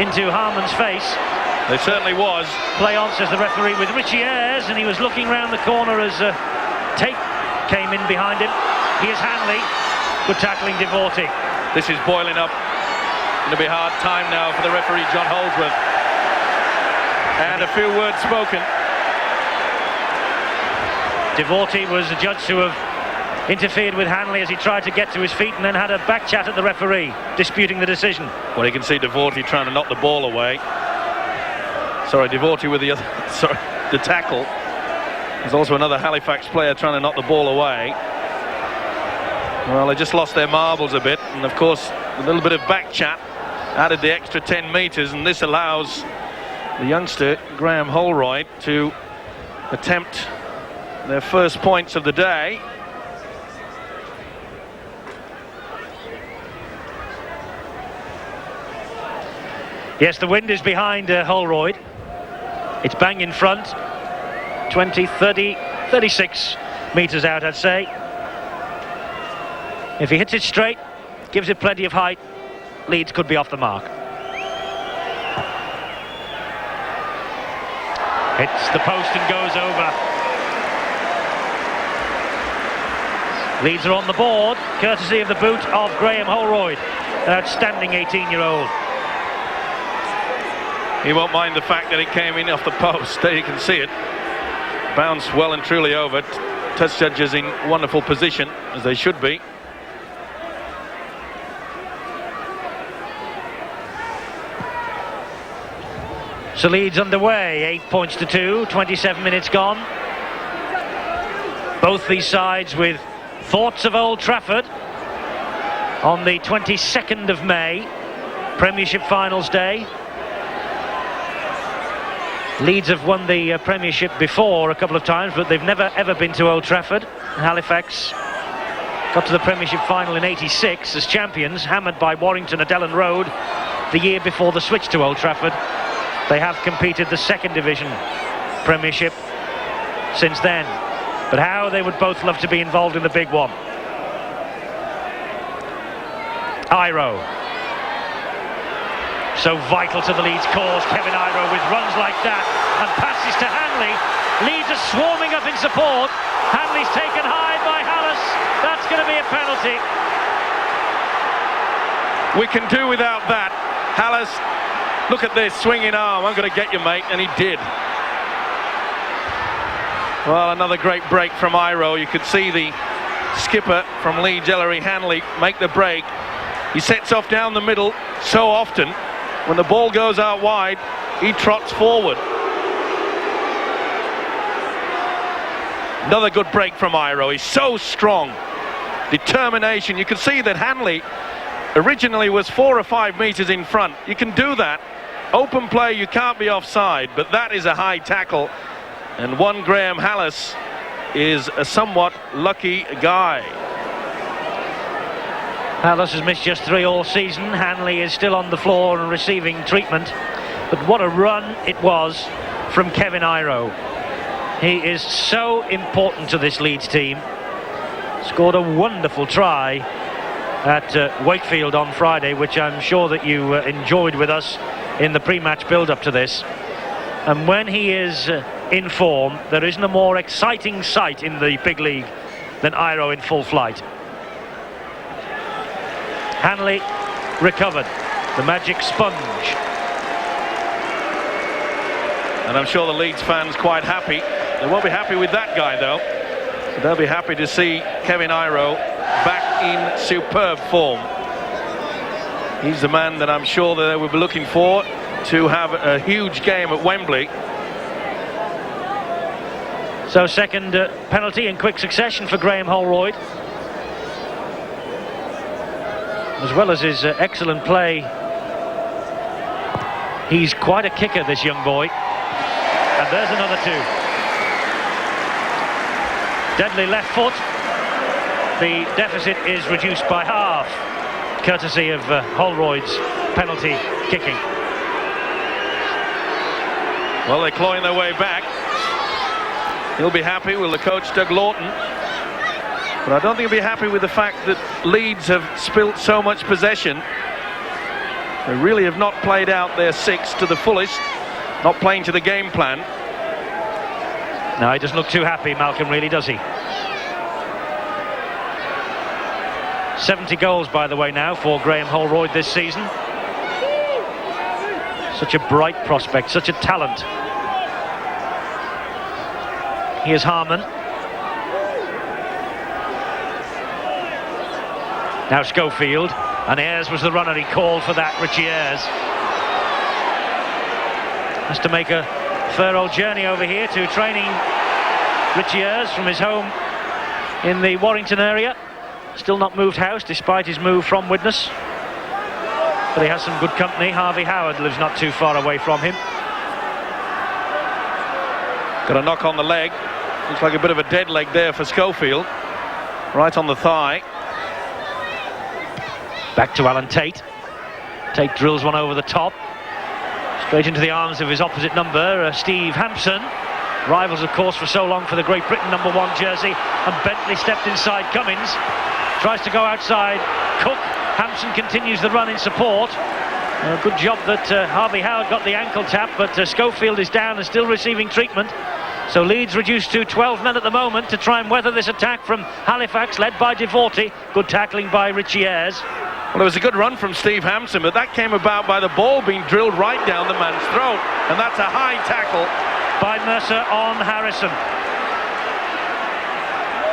into Harman's face. There certainly was. Play on, says the referee, with Richie Ayres, and he was looking round the corner as Tate came in behind him. Here's Hanley. Good tackling, Devorty. This is boiling up. It'll be a hard time now for the referee, John Holdsworth. And a few words spoken. Devorty was adjudged to have interfered with Hanley as he tried to get to his feet, and then had a back chat at the referee, disputing the decision. Well, you can see Devorty trying to knock the ball away. Sorry, Devorty with the other, sorry, the tackle. There's also another Halifax player trying to knock the ball away. Well, they just lost their marbles a bit, and of course a little bit of back chat added the extra 10 metres, and this allows the youngster Graham Holroyd to attempt their first points of the day. Yes, the wind is behind Holroyd. It's bang in front, 20, 30, 36 metres out, I'd say. If he hits it straight, gives it plenty of height, Leeds could be off the mark. Hits the post and goes over. Leeds are on the board, courtesy of the boot of Graham Holroyd, an outstanding 18-year-old. He won't mind the fact that it came in off the post. There you can see it. Bounced well and truly over. Touch judges in wonderful position, as they should be. So Leeds underway, 8 points to 2, 27 minutes gone. Both these sides with thoughts of Old Trafford on the 22nd of May, Premiership Finals Day. Leeds have won the Premiership before a couple of times, but they've never ever been to Old Trafford. Halifax got to the Premiership final in '86 as champions, hammered by Warrington at Ellen Road the year before the switch to Old Trafford. They have competed the second division Premiership since then. But how they would both love to be involved in the big one. Iro. So vital to the Leeds cause, Kevin Iro, with runs like that and passes to Hanley. Leeds are swarming up in support. Hanley's taken high by Hallis. That's going to be a penalty. We can do without that. Hallis, look at this swinging arm. I'm going to get you, mate, and he did. Well, another great break from Iro. You could see the skipper from Leeds, Ellery Hanley, make the break. He sets off down the middle so often. When the ball goes out wide, he trots forward. Another good break from Iro. He's so strong. Determination. You can see that Hanley originally was 4 or 5 metres in front. You can do that. Open play, you can't be offside, but that is a high tackle. And one Graham Hallis is a somewhat lucky guy. Hallis has missed just 3 all season. Hanley is still on the floor and receiving treatment. But what a run it was from Kevin Iro. He is so important to this Leeds team. Scored a wonderful try at Wakefield on Friday, which I'm sure that you enjoyed with us in the pre-match build-up to this. And when he is in form, there isn't a more exciting sight in the big league than Iro in full flight. Hanley recovered, the magic sponge. And I'm sure the Leeds fans quite happy. They won't be happy with that guy, though. So they'll be happy to see Kevin Iro back in superb form. He's the man that I'm sure that they will be looking for to have a huge game at Wembley. So second penalty in quick succession for Graham Holroyd. As well as his excellent play, he's quite a kicker, this young boy. And there's another two. Deadly left foot. The deficit is reduced by half, courtesy of Holroyd's penalty kicking. Well, they're clawing their way back. He'll be happy with the coach, Doug Lawton. But I don't think he'll be happy with the fact that Leeds have spilt so much possession. They really have not played out their six to the fullest, not playing to the game plan. No, he doesn't look too happy, Malcolm, really, does he? 70 goals, by the way, now for Graham Holroyd this season. Such a bright prospect, such a talent. Here's Harman. Now Schofield, and Ayres was the runner. He called for that, Richie Ayres. Has to make a thorough journey over here to training Richie Ayres from his home in the Warrington area. Still not moved house despite his move from Widnes. But he has some good company. Harvey Howard lives not too far away from him. Got a knock on the leg. Looks like a bit of a dead leg there for Schofield. Right on the thigh. Back to Alan Tate. Tate drills one over the top. Straight into the arms of his opposite number, Steve Hampson. Rivals, of course, for so long for the Great Britain #1 jersey. And Bentley stepped inside Cummins. Tries to go outside Cook. Hampson continues the run in support. Good job that Harvey Howard got the ankle tap, but Schofield is down and still receiving treatment. So Leeds reduced to 12 men at the moment to try and weather this attack from Halifax, led by Devorty. Good tackling by Richie Ayres. Well, it was a good run from Steve Hampson, but that came about by the ball being drilled right down the man's throat. And that's a high tackle by Mercer on Harrison.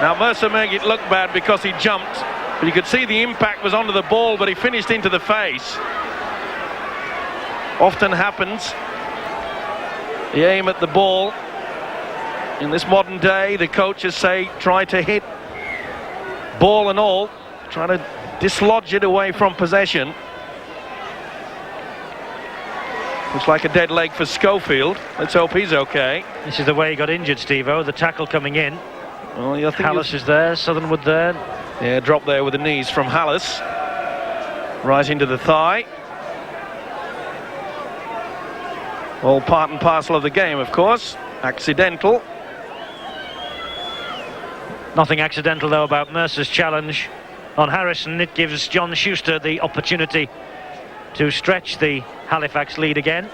Now Mercer made it look bad because he jumped, but you could see the impact was onto the ball, but he finished into the face. Often happens. The aim at the ball. In this modern day, the coaches say try to hit ball and all, try to dislodge it away from possession. Looks like a dead leg for Schofield. Let's hope he's okay. This is the way he got injured, Steve-O, the tackle coming in. Well, I think Hallis is there, Southernwood there. Yeah, drop there with the knees from Hallis. Right into the thigh. All part and parcel of the game, of course. Accidental. Nothing accidental, though, about Mercer's challenge on Harrison. It gives John Schuster the opportunity to stretch the Halifax lead again.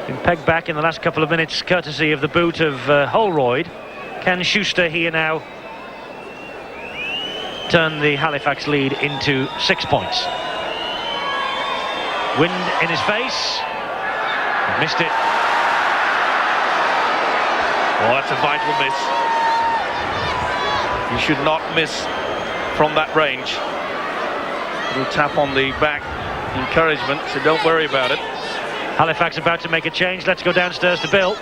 Been pegged back in the last couple of minutes, courtesy of the boot of Holroyd. Can Schuster here now turn the Halifax lead into 6 points? Wind in his face. Missed it. Oh, that's a vital miss. You should not miss from that range. Little tap on the back, encouragement, so don't worry about it. Halifax about to make a change. Let's go downstairs to Bill.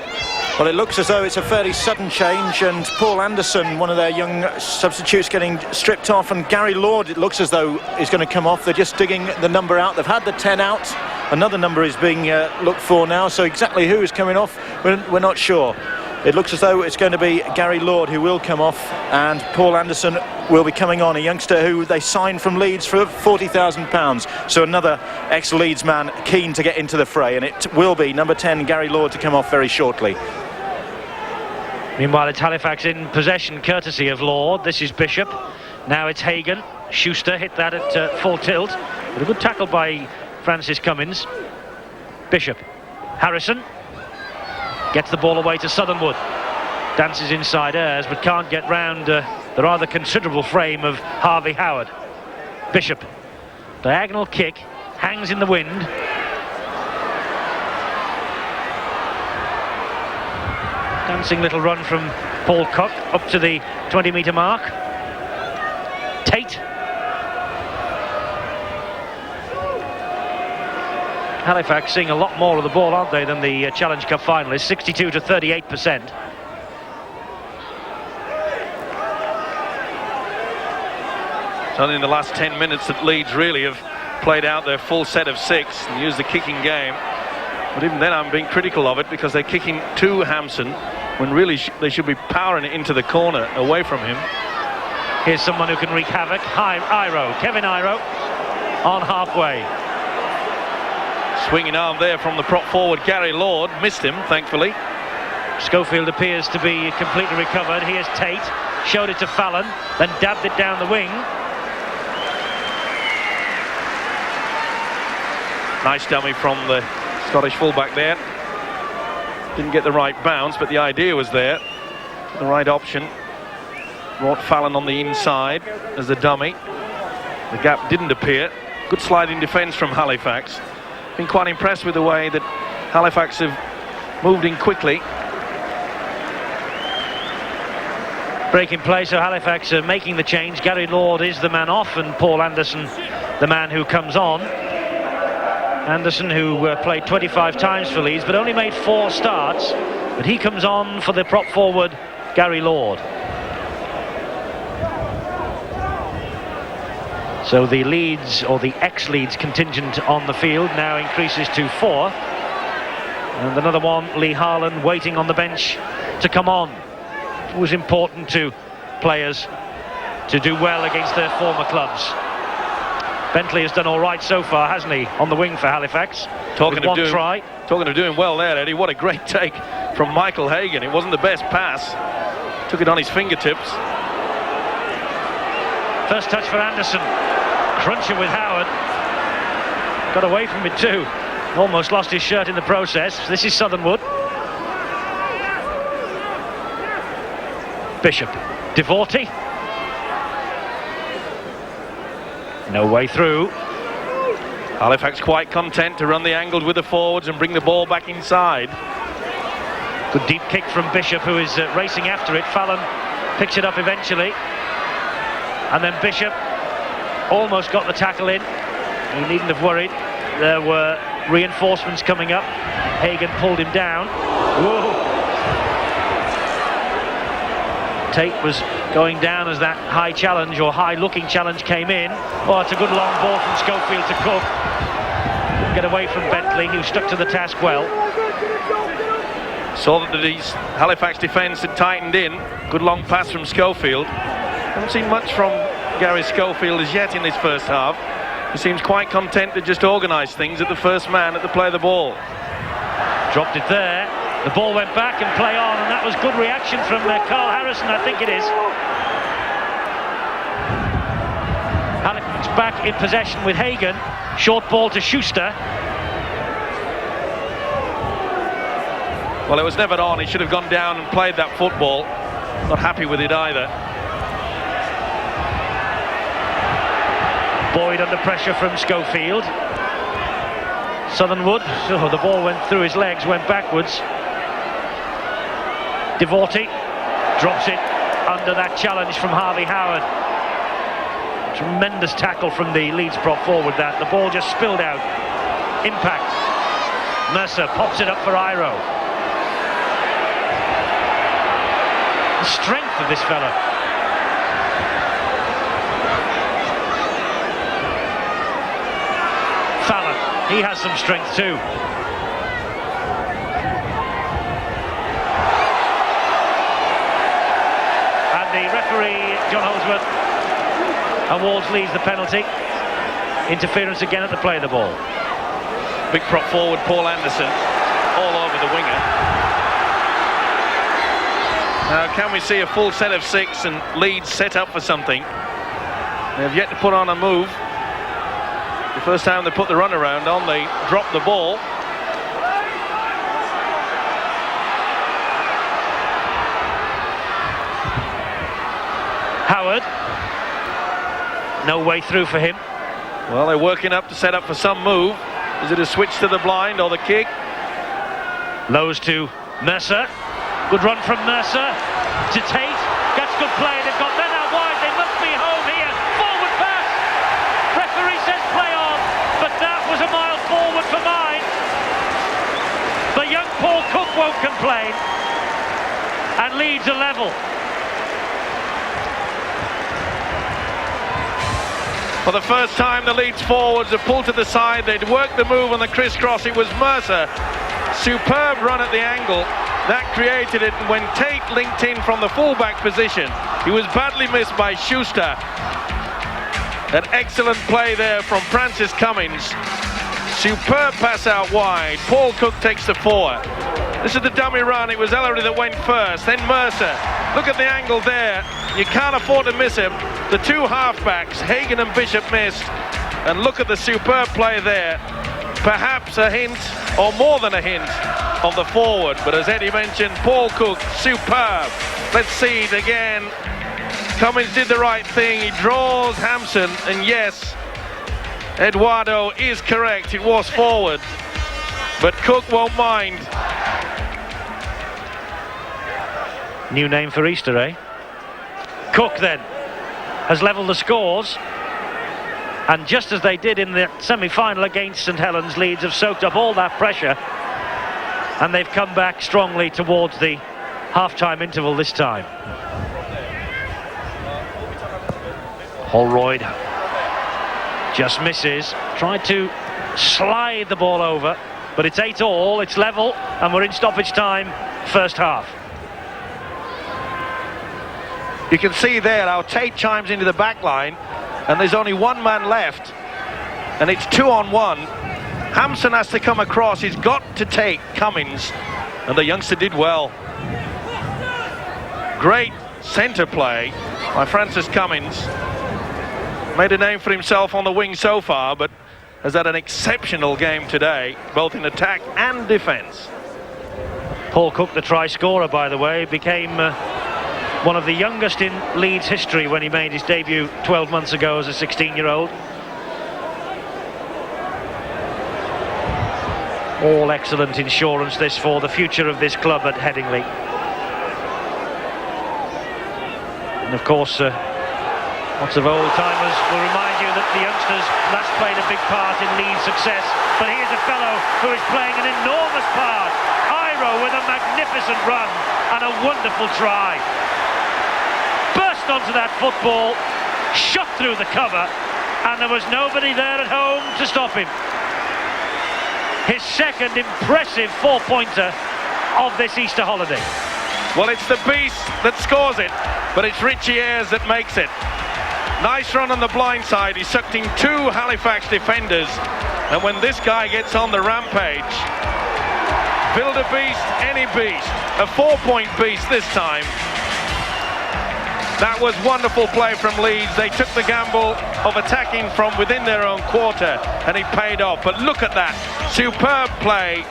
Well, it looks as though it's a fairly sudden change, and Paul Anderson, one of their young substitutes, getting stripped off, and Gary Lord, it looks as though is going to come off. They're just digging the number out. They've had the 10 out. Another number is being looked for now, so exactly who is coming off, we're not sure. It looks as though it's going to be Gary Lord who will come off, and Paul Anderson will be coming on, a youngster who they signed from Leeds for £40,000. So another ex-Leeds man keen to get into the fray, and it will be number 10, Gary Lord, to come off very shortly. Meanwhile, it's Halifax in possession, courtesy of Lord. This is Bishop. Now it's Hagan. Schuster hit that at full tilt. But a good tackle by Francis Cummins. Bishop. Harrison gets the ball away to Southernwood. Dances inside Ayres, but can't get round the rather considerable frame of Harvey Howard. Bishop. Diagonal kick. Hangs in the wind. Dancing little run from Paul Cook up to the 20-metre mark. Tate. Halifax seeing a lot more of the ball, aren't they, than the Challenge Cup finalists, 62 to 38%. It's only in the last 10 minutes that Leeds really have played out their full set of 6 and used the kicking game. But even then I'm being critical of it because they're kicking to Hampson when really they should be powering it into the corner away from him. Here's someone who can wreak havoc. Kevin Iro on halfway. Swinging arm there from the prop forward Gary Lord, missed him thankfully. Schofield appears to be completely recovered. Here's Tate, showed it to Fallon, then dabbed it down the wing. Nice dummy from the Scottish fullback there. Didn't get the right bounce, but the idea was there. The right option. Brought Fallon on the inside as the dummy. The gap didn't appear. Good sliding defence from Halifax. Been quite impressed with the way that Halifax have moved in quickly. Breaking play, so Halifax are making the change. Gary Lord is the man off and Paul Anderson the man who comes on. Anderson, who played 25 times for Leeds but only made 4 starts, but he comes on for the prop forward Gary Lord. So the Leeds, or the ex-Leeds contingent on the field now increases to 4. And another one, Lee Harlan, waiting on the bench to come on. It was important to players to do well against their former clubs. Bentley has done all right so far, hasn't he, on the wing for Halifax? Talking of doing well there, Eddie. What a great take from Michael Hagan. It wasn't the best pass. Took it on his fingertips. First touch for Anderson. Cruncher with Howard. Got away from it too. Almost lost his shirt in the process. This is Southernwood. Bishop. Devorty. No way through. Halifax quite content to run the angled with the forwards and bring the ball back inside. Good deep kick from Bishop, who is racing after it. Fallon picks it up eventually. And then Bishop almost got the tackle in. He needn't have worried. There were reinforcements coming up. Hagan pulled him down. Whoa. Tate was going down as that high challenge, or high-looking challenge, came in. Oh, it's a good long ball from Schofield to Cook. Couldn't get away from Bentley, who stuck to the task well. Saw that the Halifax defence had tightened in. Good long pass from Schofield. Haven't seen much from Gary Schofield as yet in this first half. He seems quite content to just organise things at the first man at the play of the ball. Dropped it there. The ball went back and play on, and that was good reaction from Carl Harrison, I think it is. Halifax back in possession with Hagan. Short ball to Schuster. Well, it was never on. He should have gone down and played that football. Not happy with it either. Boyd under pressure from Schofield. Southernwood, oh, the ball went through his legs, went backwards. Devorty drops it under that challenge from Harvey Howard. Tremendous tackle from the Leeds prop forward that. The ball just spilled out. Impact. Mercer pops it up for Iro. The strength of this fella. Fallon, he has some strength too. And the referee, John Holdsworth, awards Leeds the penalty. Interference again at the play of the ball. Big prop forward Paul Anderson all over the winger. Now, can we see a full set of 6 and Leeds set up for something? They have yet to put on a move. The first time they put the run around on, they dropped the ball. Howard. No way through for him. Well, they're working up to set up for some move. Is it a switch to the blind or the kick? Lows to Mercer. Good run from Mercer to Tate. That's good play. They've got men out wide. They must be home here. Forward pass. Referee says play on, but that was a mile forward for mine. But young Paul Cook won't complain. And Leeds are level. For the first time, the Leeds forwards have pulled to the side. They'd worked the move on the crisscross. It was Mercer. Superb run at the angle. That created it. And when Tate linked in from the fullback position, he was badly missed by Schuster. An excellent play there from Francis Cummins. Superb pass out wide. Paul Cook takes the four. This is the dummy run. It was Ellery that went first, then Mercer. Look at the angle there. You can't afford to miss him. The two halfbacks, Hagan and Bishop, missed. And look at the superb play there. Perhaps a hint, or more than a hint, of the forward. But as Eddie mentioned, Paul Cook, superb. Let's see it again. Cummins did the right thing. He draws Hampson, and yes, Eduardo is correct. It was forward. But Cook won't mind. New name for Easter, eh? Cook then has levelled the scores, and just as they did in the semi-final against St Helens, Leeds have soaked up all that pressure, and they've come back strongly towards the half-time interval this time. Holroyd just misses, tried to slide the ball over, but it's 8-all, it's level, and we're in stoppage time, first half. You can see there how Tate chimes into the back line, and there's only one man left, and it's 2-on-1. Hampson has to come across. He's got to take Cummins, and the youngster did well. Great centre play by Francis Cummins. Made a name for himself on the wing so far, but has had an exceptional game today, both in attack and defence. Paul Cook, the try scorer, by the way, became one of the youngest in Leeds history when he made his debut 12 months ago as a 16-year-old. All excellent insurance, this, for the future of this club at Headingley. And of course, lots of old-timers will remind you that the youngsters last played a big part in Leeds' success. But here's a fellow who is playing an enormous part. Iro with a magnificent run and a wonderful try. Burst onto that football, shot through the cover, and there was nobody there at home to stop him. His second impressive four-pointer of this Easter holiday. Well, it's the beast that scores it, but it's Richie Ayres that makes it. Nice run on the blind side. He sucked in two Halifax defenders, and when this guy gets on the rampage, build a beast, any beast, a four-point beast this time. That was wonderful play from Leeds. They took the gamble of attacking from within their own quarter, and it paid off. But look at that, superb play.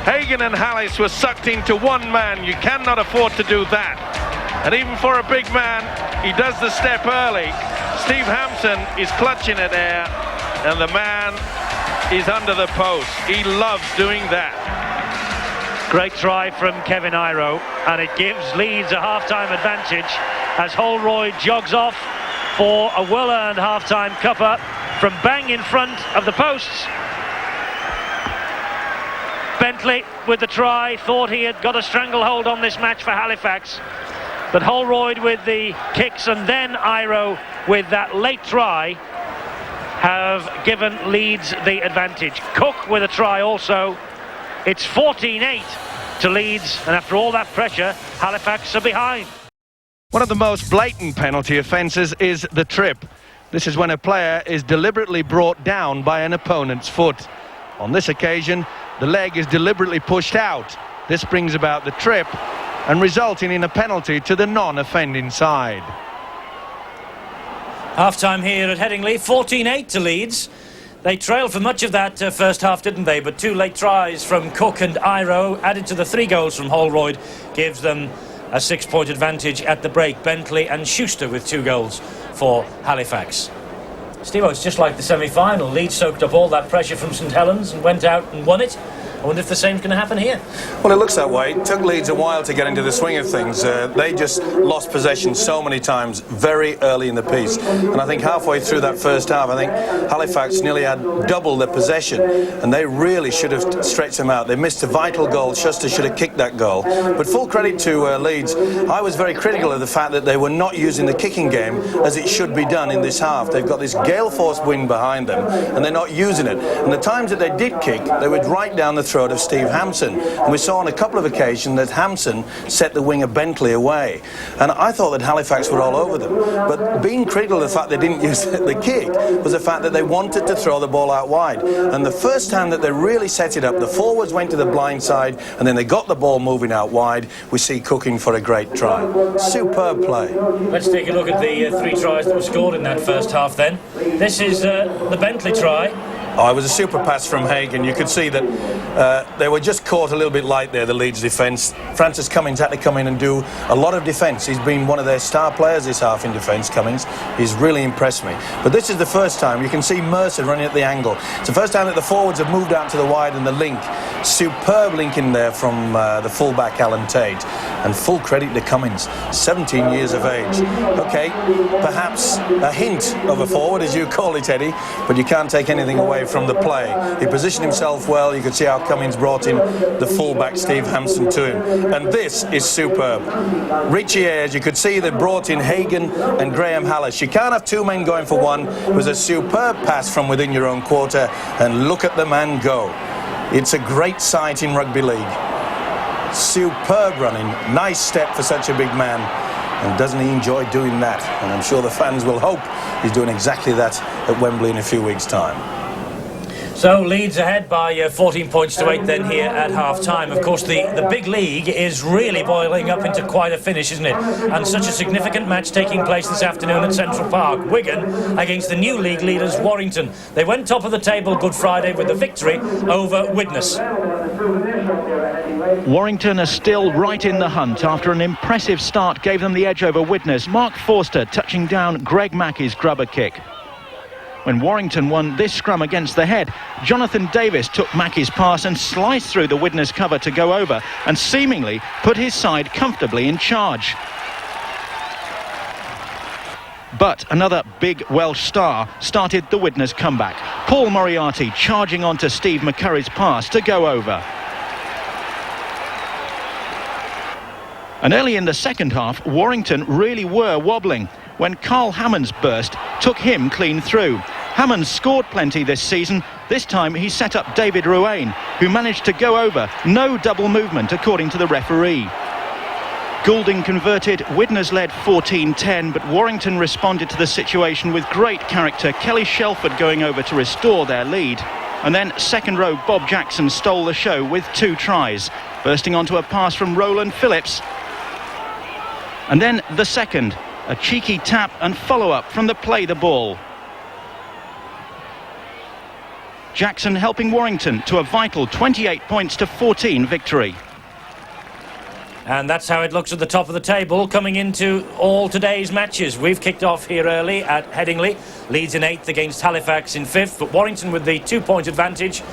Hagan and Hallis were sucked into one man. You cannot afford to do that. And even for a big man, he does the step early. Steve Hampson is clutching it there, and the man is under the post. He loves doing that. Great try from Kevin Iro, and it gives Leeds a half-time advantage as Holroyd jogs off for a well-earned half-time cuppa from bang in front of the posts. Bentley with the try, thought he had got a stranglehold on this match for Halifax, but Holroyd with the kicks and then Iro with that late try have given Leeds the advantage. Cook with a try also. It's 14-8 to Leeds, and after all that pressure, Halifax are behind. One of the most blatant penalty offences is the trip. This is when a player is deliberately brought down by an opponent's foot. On this occasion, the leg is deliberately pushed out. This brings about the trip and resulting in a penalty to the non-offending side. Half-time here at Headingley, 14-8 to Leeds. They trailed for much of that first half, didn't they? But two late tries from Cook and Iro, added to the 3 goals from Holroyd, gives them a 6-point advantage at the break. Bentley and Schuster with 2 goals for Halifax. Steve-O, it's just like the semi-final. Leeds soaked up all that pressure from St Helens and went out and won it. I wonder if the same's going to happen here. Well, it looks that way. It took Leeds a while to get into the swing of things. They just lost possession so many times very early in the piece. And I think halfway through that first half, I think Halifax nearly had double the possession, and they really should have stretched them out. They missed a vital goal. Schuster should have kicked that goal. But full credit to Leeds. I was very critical of the fact that they were not using the kicking game as it should be done in this half. They've got this gale force wind behind them, and they're not using it. And the times that they did kick, they were right down the throat of Steve Hampson. And we saw on a couple of occasions that Hampson set the winger Bentley away. And I thought that Halifax were all over them. But being critical of the fact they didn't use the kick was the fact that they wanted to throw the ball out wide. And the first time that they really set it up, the forwards went to the blind side, and then they got the ball moving out wide. We see cooking for a great try. Superb play. Let's take a look at the 3 tries that were scored in that first half then. This is the Bentley try. Oh, it was a super pass from Hagan. You could see that they were just caught a little bit light there, the Leeds defence. Francis Cummings had to come in and do a lot of defence. He's been one of their star players this half in defence, Cummings. He's really impressed me. But this is the first time. You can see Mercer running at the angle. It's the first time that the forwards have moved out to the wide, and the link. Superb link in there from the fullback Alan Tate. And full credit to Cummings, 17 years of age. OK, perhaps a hint of a forward, as you call it, Eddie, but you can't take anything away from the play. He positioned himself well. You could see how Cummings brought in the fullback Steve Hampson to him. And this is superb. Richie Ayres, you could see they brought in Hagan and Graham Hallis. You can't have 2 men going for one. It was a superb pass from within your own quarter, and look at the man go. It's a great sight in rugby league. Superb running, nice step for such a big man, and doesn't he enjoy doing that? And I'm sure the fans will hope he's doing exactly that at Wembley in a few weeks' time. So Leeds ahead by 14 points to 8 then here at half-time. Of course, the big league is really boiling up into quite a finish, isn't it? And such a significant match taking place this afternoon at Central Park. Wigan against the new league leaders, Warrington. They went top of the table Good Friday with a victory over Widnes. Warrington are still right in the hunt after an impressive start gave them the edge over Widnes. Mark Forster touching down Greg Mackey's grubber kick. When Warrington won this scrum against the head, Jonathan Davis took Mackey's pass and sliced through the Widnes cover to go over and seemingly put his side comfortably in charge. But another big Welsh star started the Widnes comeback. Paul Moriarty charging onto Steve McCurry's pass to go over. And early in the second half, Warrington really were wobbling when Carl Hammond's burst took him clean through. Hammond scored plenty this season. This time he set up David Ruane, who managed to go over. No double movement, according to the referee. Goulding converted, Widnes led 14-10, but Warrington responded to the situation with great character. Kelly Shelford going over to restore their lead. And then second row Bob Jackson stole the show with 2 tries, bursting onto a pass from Roland Phillips. And then the second, a cheeky tap and follow-up from the play the ball. Jackson helping Warrington to a vital 28 points to 14 victory. And that's how it looks at the top of the table coming into all today's matches. We've kicked off here early at Headingley. Leeds in 8th against Halifax in 5th, but Warrington with the 2-point advantage.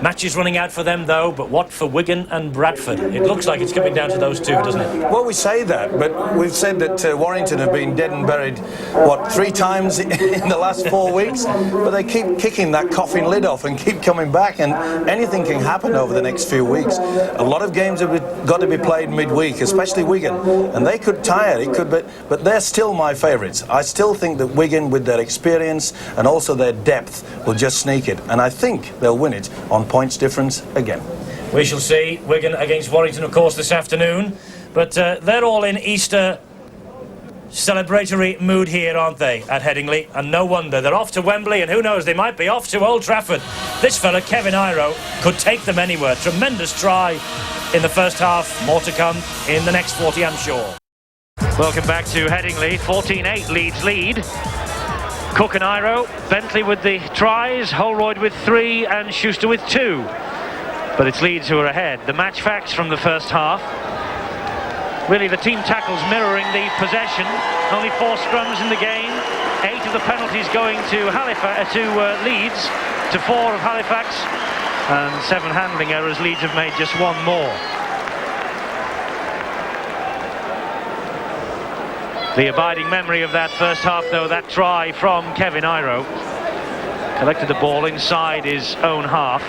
Matches running out for them, though, but what for Wigan and Bradford? It looks like it's coming down to those two, doesn't it? Well, we say that, but we've said that Warrington have been dead and buried, what, 3 times in the last 4 weeks? But they keep kicking that coffin lid off and keep coming back, and anything can happen over the next few weeks. A lot of games have got to be played midweek, especially Wigan, and they could tire. It could, but they're still my favourites. I still think that Wigan, with their experience and also their depth, will just sneak it, and I think they'll win it on points difference again. We shall see. Wigan against Warrington, of course, this afternoon, but they're all in Easter celebratory mood here, aren't they, at Headingley? And no wonder. They're off to Wembley, and who knows, they might be off to Old Trafford. This fella, Kevin Iro, could take them anywhere. Tremendous try in the first half. More to come in the next 40, I'm sure. Welcome back to Headingley. 14-8 Leeds lead. Cook and Iro, Bentley with the tries, Holroyd with 3 and Schuster with 2. But it's Leeds who are ahead. The match facts from the first half. Really the team tackles mirroring the possession. Only 4 scrums in the game. 8 of the penalties going to Leeds, to 4 of Halifax. and 7 handling errors. Leeds have made just 1 more. The abiding memory of that first half, though, that try from Kevin Iro. Collected the ball inside his own half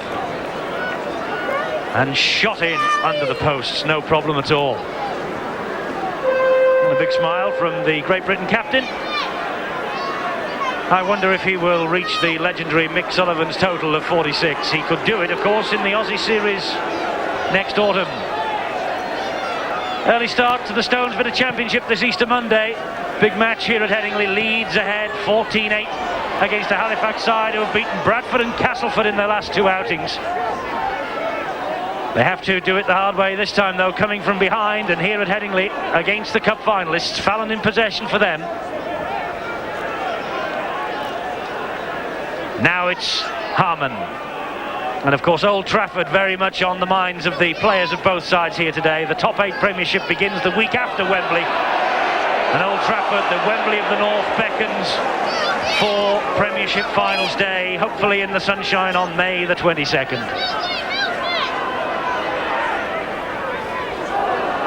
and shot in under the posts, no problem at all. And a big smile from the Great Britain captain. I wonder if he will reach the legendary Mick Sullivan's total of 46. He could do it, of course, in the Aussie Series next autumn. Early start to the Stones Bit of Championship this Easter Monday. Big match here at Headingley. Leeds ahead 14-8 against the Halifax side, who have beaten Bradford and Castleford in their last 2 outings. They have to do it the hard way this time, though, coming from behind, and here at Headingley against the Cup finalists. Fallon in possession for them. Now it's Harmon. And of course Old Trafford very much on the minds of the players of both sides here today. The top 8 Premiership begins the week after Wembley. And Old Trafford, the Wembley of the North, beckons for Premiership Finals Day, hopefully in the sunshine on May the 22nd.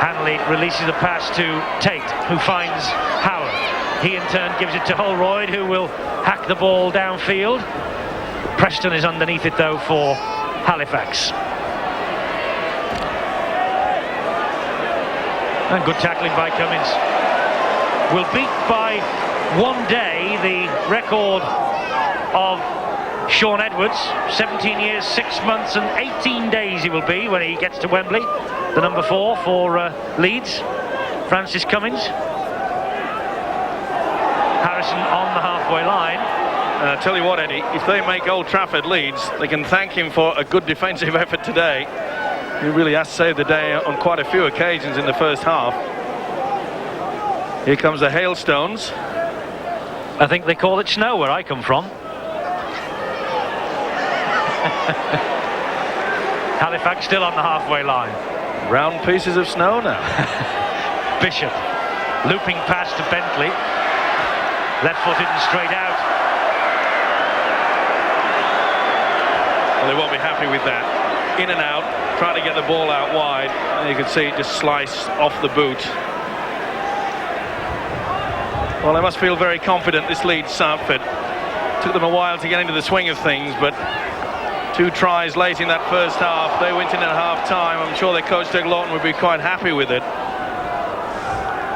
Hanley releases a pass to Tate, who finds Howard. He in turn gives it to Holroyd, who will hack the ball downfield. Preston is underneath it, though, for Halifax. And good tackling by Cummins. Will beat by 1 day the record of Sean Edwards. 17 years, 6 months and 18 days he will be when he gets to Wembley. The number 4 for Leeds, Francis Cummins. Harrison on the halfway line. And I tell you what, Eddie, if they make Old Trafford Leeds, they can thank him for a good defensive effort today. He really has saved the day on quite a few occasions in the first half. Here comes the hailstones. I think they call it snow where I come from. Halifax still on the halfway line. Round pieces of snow now. Bishop looping pass to Bentley. Left-footed and straight out. Well, they won't be happy with that. In and out, trying to get the ball out wide, and you can see it just slice off the boot. Well, they must feel very confident, this Leeds outfit. Took them a while to get into the swing of things, but 2 tries late in that first half. They went in at half-time. I'm sure their coach, Doug Lawton, would be quite happy with it.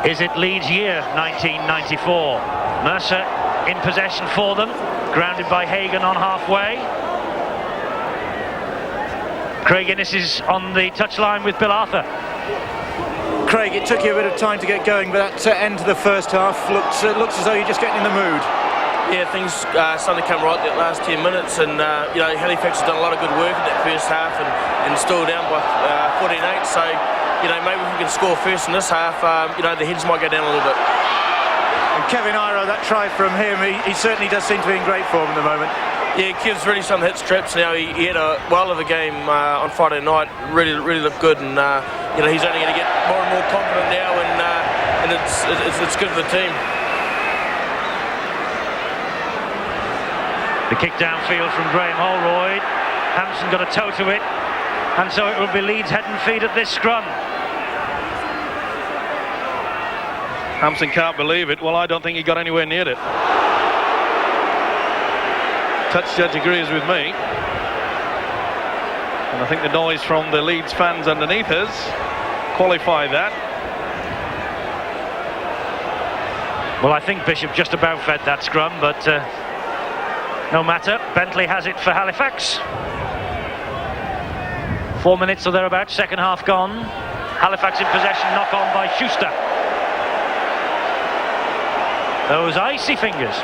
Is it Leeds year 1994? Mercer in possession for them, grounded by Hagan on halfway. Craig Innes is on the touchline with Bill Arthur. Craig, it took you a bit of time to get going, but that end to the first half looks as though you're just getting in the mood. Yeah, things starting to come right the last 10 minutes, and you know, Halifax has done a lot of good work in that first half, and still down by 14-8. So, you know, maybe if we can score first in this half, you know, the heads might go down a little bit. And Kevin Iro, that try from him, he certainly does seem to be in great form at the moment. Yeah, Kev's really starting to hit strips now. He had a well of a game on Friday night. Really looked good, and you know, he's only going to get more and more confident now, and it's good for the team. The kick downfield from Graham Holroyd. Hampson got a toe to it, and so it will be Leeds head and feet at this scrum. Hampson can't believe it. Well, I don't think he got anywhere near it. Touch judge agrees with me. And I think the noise from the Leeds fans underneath us qualify that. Well, I think Bishop just about fed that scrum, but no matter. Bentley has it for Halifax. 4 minutes or thereabouts, second half gone. Halifax in possession, knock on by Schuster. Those icy fingers.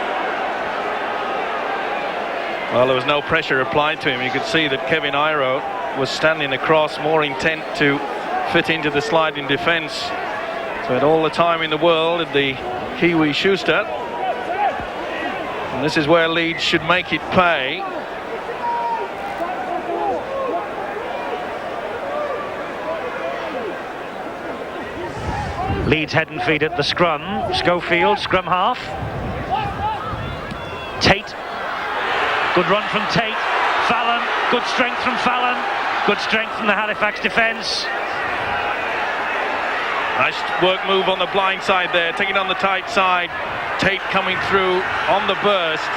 Well, there was no pressure applied to him. You could see that Kevin Iro was standing across, more intent to fit into the sliding defence. So had all the time in the world at the Kiwi Schuster. And this is where Leeds should make it pay. Leeds head and feet at the scrum. Schofield, scrum half. Tate. Good run from Tate. Fallon Good strength from Fallon. Good strength from the Halifax defence. Nice work move on the blind side there, taking on the tight side. Tate coming through on the burst.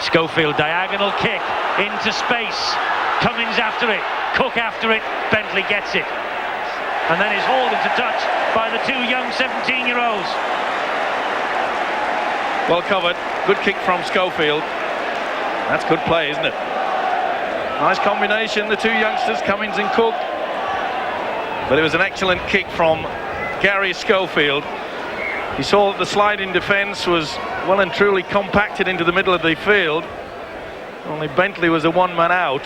Schofield, diagonal kick into space. Cummins after it, Cook after it, Bentley gets it. And then is hauled into touch by the two young 17-year-olds. Well covered, good kick from Schofield. That's good play, isn't it? Nice combination, the two youngsters, Cummins and Cook. But it was an excellent kick from Gary Schofield. He saw that the sliding defence was well and truly compacted into the middle of the field. Only Bentley was a one-man out.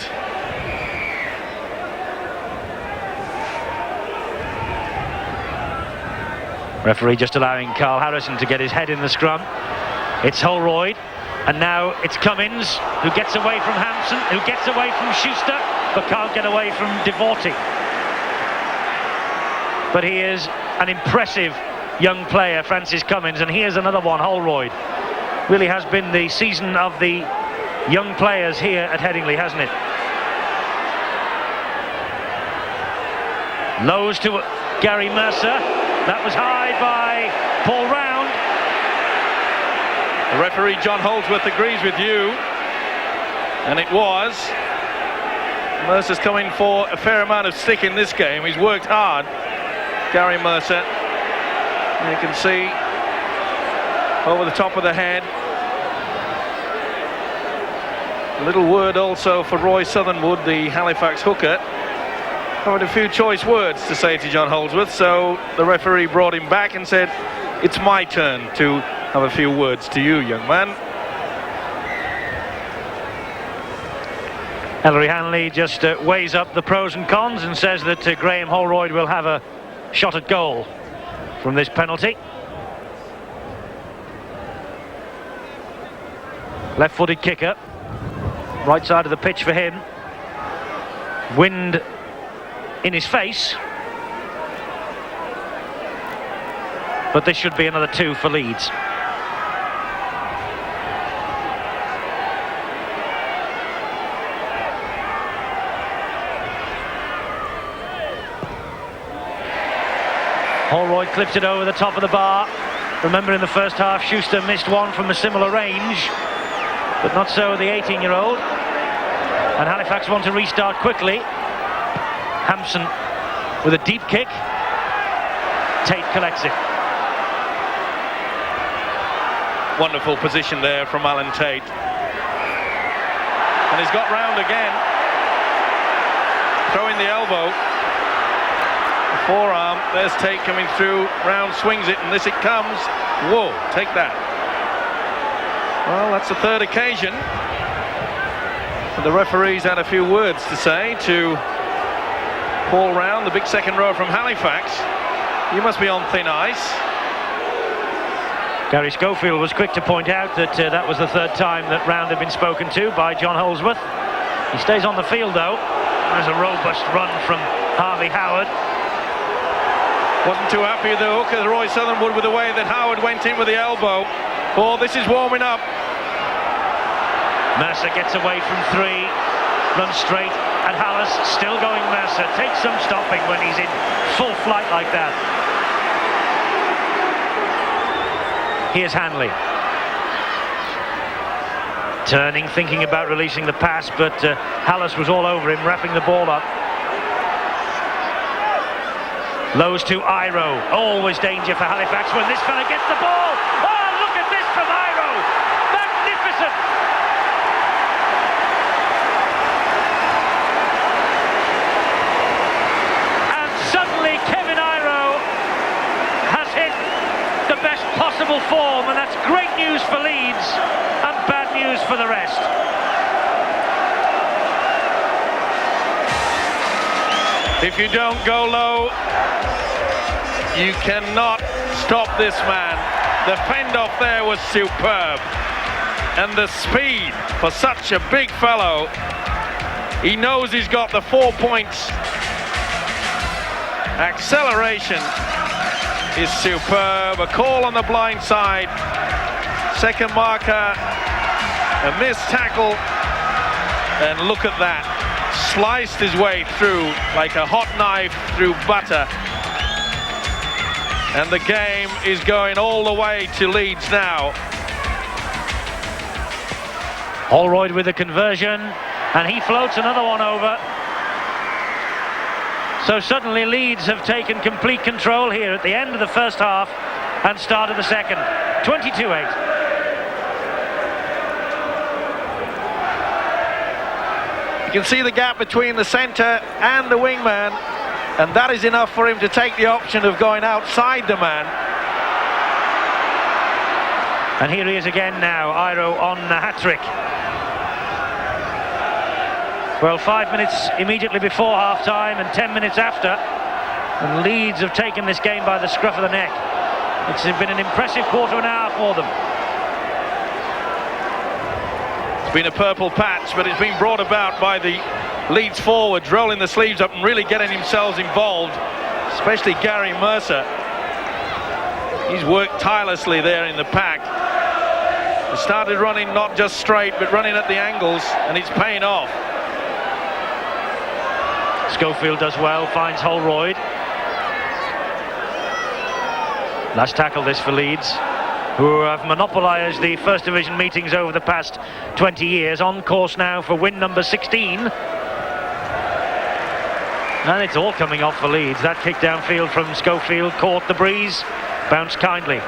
Referee just allowing Carl Harrison to get his head in the scrum. It's Holroyd, and now it's Cummins, who gets away from Hampson, who gets away from Schuster, but can't get away from Devorty. But he is an impressive young player, Francis Cummins, and here's another one, Holroyd. Really has been the season of the young players here at Headingley, hasn't it? Lows to Gary Mercer. That was high by Paul Round. The referee John Holdsworth agrees with you, and it was. Mercer's coming for a fair amount of stick in this game. He's worked hard, Gary Mercer. And you can see over the top of the head. A little word also for Roy Southernwood, the Halifax hooker. Had a few choice words to say to John Holdsworth, so the referee brought him back and said, it's my turn to have a few words to you, young man. Ellery Hanley just weighs up the pros and cons and says that Graham Holroyd will have a shot at goal from this penalty. Left-footed kicker, right side of the pitch for him. Wind in his face, but this should be another 2 for Leeds. Holroyd clips it over the top of the bar. Remember, in the first half, Schuster missed one from a similar range, but not so the 18-year-old. And Halifax want to restart quickly. Hampson with a deep kick. Tate collects it. Wonderful position there from Alan Tate. And he's got round again. Throwing the elbow. The forearm. There's Tate coming through. Round swings it, and this it comes. Whoa, take that. Well, that's the third occasion. And the referees had a few words to say to Paul Round, the big second row from Halifax. You must be on thin ice. Gary Schofield was quick to point out that that was the third time that Round had been spoken to by John Holdsworth. He stays on the field though. There's a robust run from Harvey Howard. Wasn't too happy with the hooker, Roy Southernwood, with the way that Howard went in with the elbow. Oh, this is warming up. Mercer gets away from 3, runs straight, and Hallis still going. Mercer takes some stopping when he's in full flight like that. Here's Hanley. Turning, thinking about releasing the pass, but Hallis was all over him, wrapping the ball up. Lows to Iro. Always danger for Halifax when this fella gets the ball. Oh, look at this from Iro. Magnificent. And suddenly Kevin Iro has hit the best possible form, and that's great news for Leeds and bad news for the rest. If you don't go low, you cannot stop this man. The fend off there was superb. And the speed for such a big fellow. He knows he's got the 4 points. Acceleration is superb. A call on the blind side. Second marker, a missed tackle And look at that. Sliced his way through like a hot knife through butter. And the game is going all the way to Leeds now. Holroyd with the conversion, and he floats another one over. So suddenly Leeds have taken complete control here at the end of the first half and start of the second. 22-8. You can see the gap between the centre and the wingman, and that is enough for him to take the option of going outside the man. And here he is again now, Iro on the hat-trick. Well, 5 minutes immediately before half-time and 10 minutes after, and Leeds have taken this game by the scruff of the neck. It's been an impressive quarter and a half for them. It's been a purple patch, but it's been brought about by the Leeds forwards rolling the sleeves up and really getting themselves involved, especially Gary Mercer. He's worked tirelessly there in the pack. He started running not just straight, but running at the angles, and it's paying off. Schofield does well, finds Holroyd. Last tackle this for Leeds, who have monopolised the First Division meetings over the past 20 years. On course now for win number 16. And it's all coming off for Leeds. That kick downfield from Schofield caught the breeze, bounced kindly.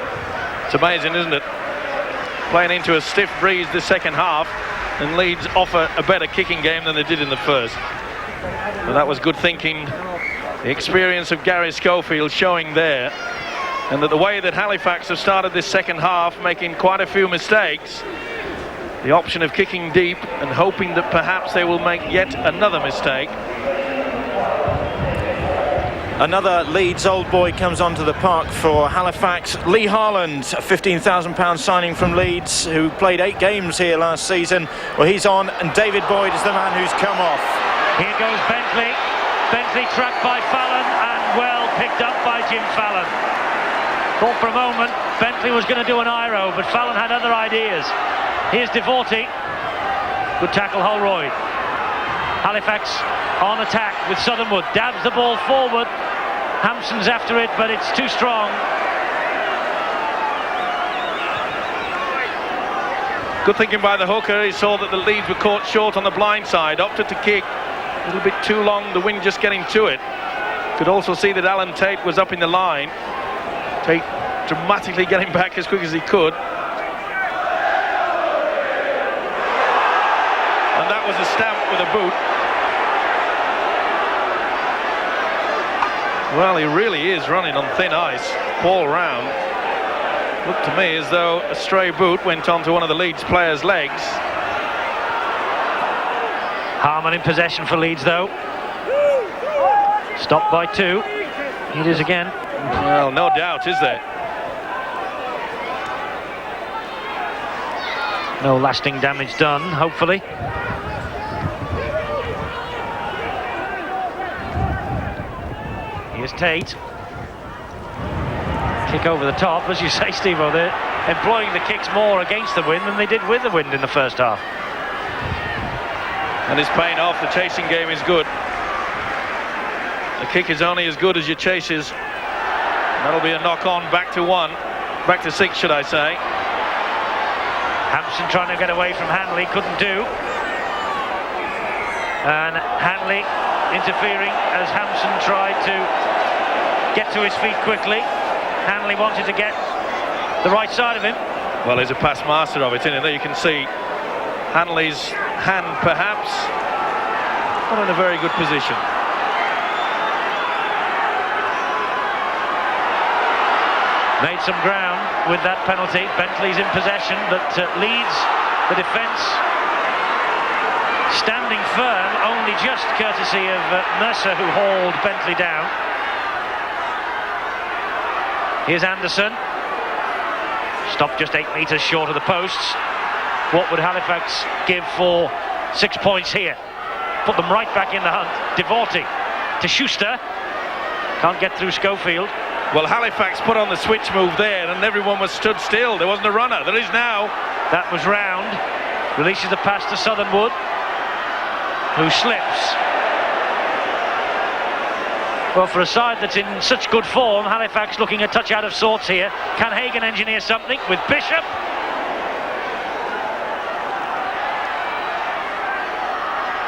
It's amazing, isn't it? Playing into a stiff breeze this second half, and Leeds offer a better kicking game than they did in the first. And that was good thinking. The experience of Gary Schofield showing there, and that the way that Halifax have started this second half, making quite a few mistakes, the option of kicking deep and hoping that perhaps they will make yet another mistake. Another Leeds old boy comes onto the park for Halifax. Lee Harland, a £15,000 signing from Leeds, who played 8 games here last season. Well, he's on, and David Boyd is the man who's come off. Here goes Bentley. Bentley tracked by Fallon and well picked up by Jim Fallon. Thought for a moment Bentley was going to do an Iro, but Fallon had other ideas. Here's Devorty. Good tackle, Holroyd. Halifax on attack with Southernwood. Dabs the ball forward. Hampson's after it, but it's too strong. Good thinking by the hooker. He saw that the Leeds were caught short on the blind side, opted to kick a little bit too long, the wind just getting to it. Could also see that Alan Tate was up in the line. Tate dramatically getting back as quick as he could. And that was a stamp with a boot. Well, he really is running on thin ice all round. Looked to me as though a stray boot went onto one of the Leeds players' legs. Harmon in possession for Leeds, though. Stopped by 2. It is again. Well, no doubt, is there? No lasting damage done, hopefully. Here's Tate. Kick over the top, as you say, Steve-O. They're employing the kicks more against the wind than they did with the wind in the first half. And it's paying off. The chasing game is good. The kick is only as good as your chases. That'll be a knock-on back to 1. Back to 6, should I say. Hampson trying to get away from Hanley, couldn't do. And Hanley interfering as Hampson tried to get to his feet quickly. Hanley wanted to get the right side of him. Well, he's a past master of it, isn't he? There you can see Hanley's hand, perhaps, not in a very good position. Made some ground with that penalty. Bentley's in possession, but Leeds, the defence, standing firm, only just courtesy of Mercer, who hauled Bentley down. Here's Anderson. Stopped just 8 metres short of the posts. What would Halifax give for 6 points here? Put them right back in the hunt. Devorty to Schuster. Can't get through Schofield. Well, Halifax put on the switch move there, and everyone was stood still. There wasn't a runner. There is now. That was round. Releases the pass to Southernwood. who slips. Well, for a side that's in such good form, Halifax looking a touch out of sorts here. Can Hagan engineer something with Bishop?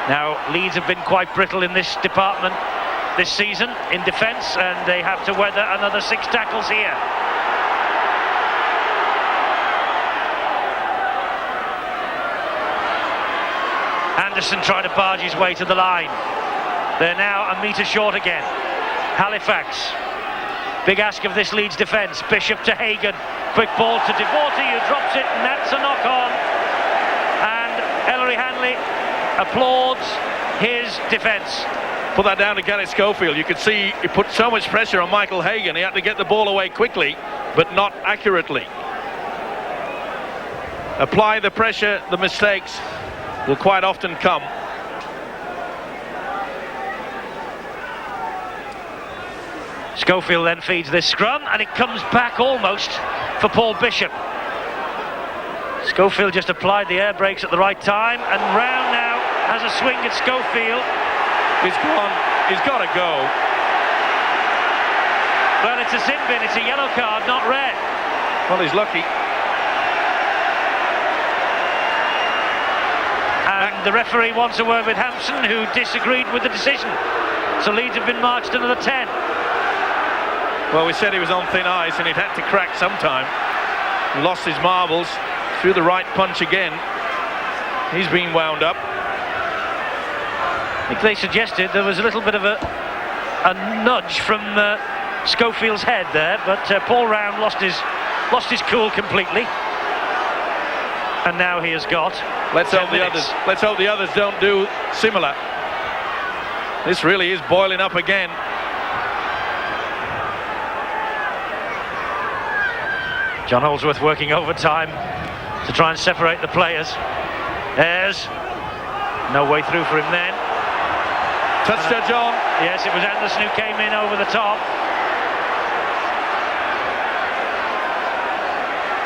Now, Leeds have been quite brittle in this department this season in defence, and they have to weather another 6 tackles here. Anderson tried to barge his way to the line. They're now a metre short again. Halifax. Big ask of this Leeds defence. Bishop to Hagan. Quick ball to Devorty, who drops it, and that's a knock-on. And Ellery Hanley applauds his defence. Put that down to Gareth Schofield. You could see he put so much pressure on Michael Hagan. He had to get the ball away quickly, but not accurately. Apply the pressure, the mistakes will quite often come. Schofield then feeds this scrum, and it comes back almost for Paul Bishop. Schofield just applied the air brakes at the right time, and Round now has a swing at Schofield. He's gone. He's got to go. Well, it's a sin bin. It's a yellow card, not red. Well, he's lucky. And the referee wants a word with Hampson, who disagreed with the decision. So Leeds have been marched another 10. Well, we said he was on thin ice and he'd had to crack sometime. He lost his marbles, threw the right punch again. He's been wound up. I think they suggested there was a little bit of a nudge from Schofield's head there, but Paul Round lost his cool completely. And now he has got. Let's hope the others don't do similar. This really is boiling up again. John Holdsworth working overtime to try and separate the players. Ayres, no way through for him then. Touched her, John. Yes, it was Anderson who came in over the top.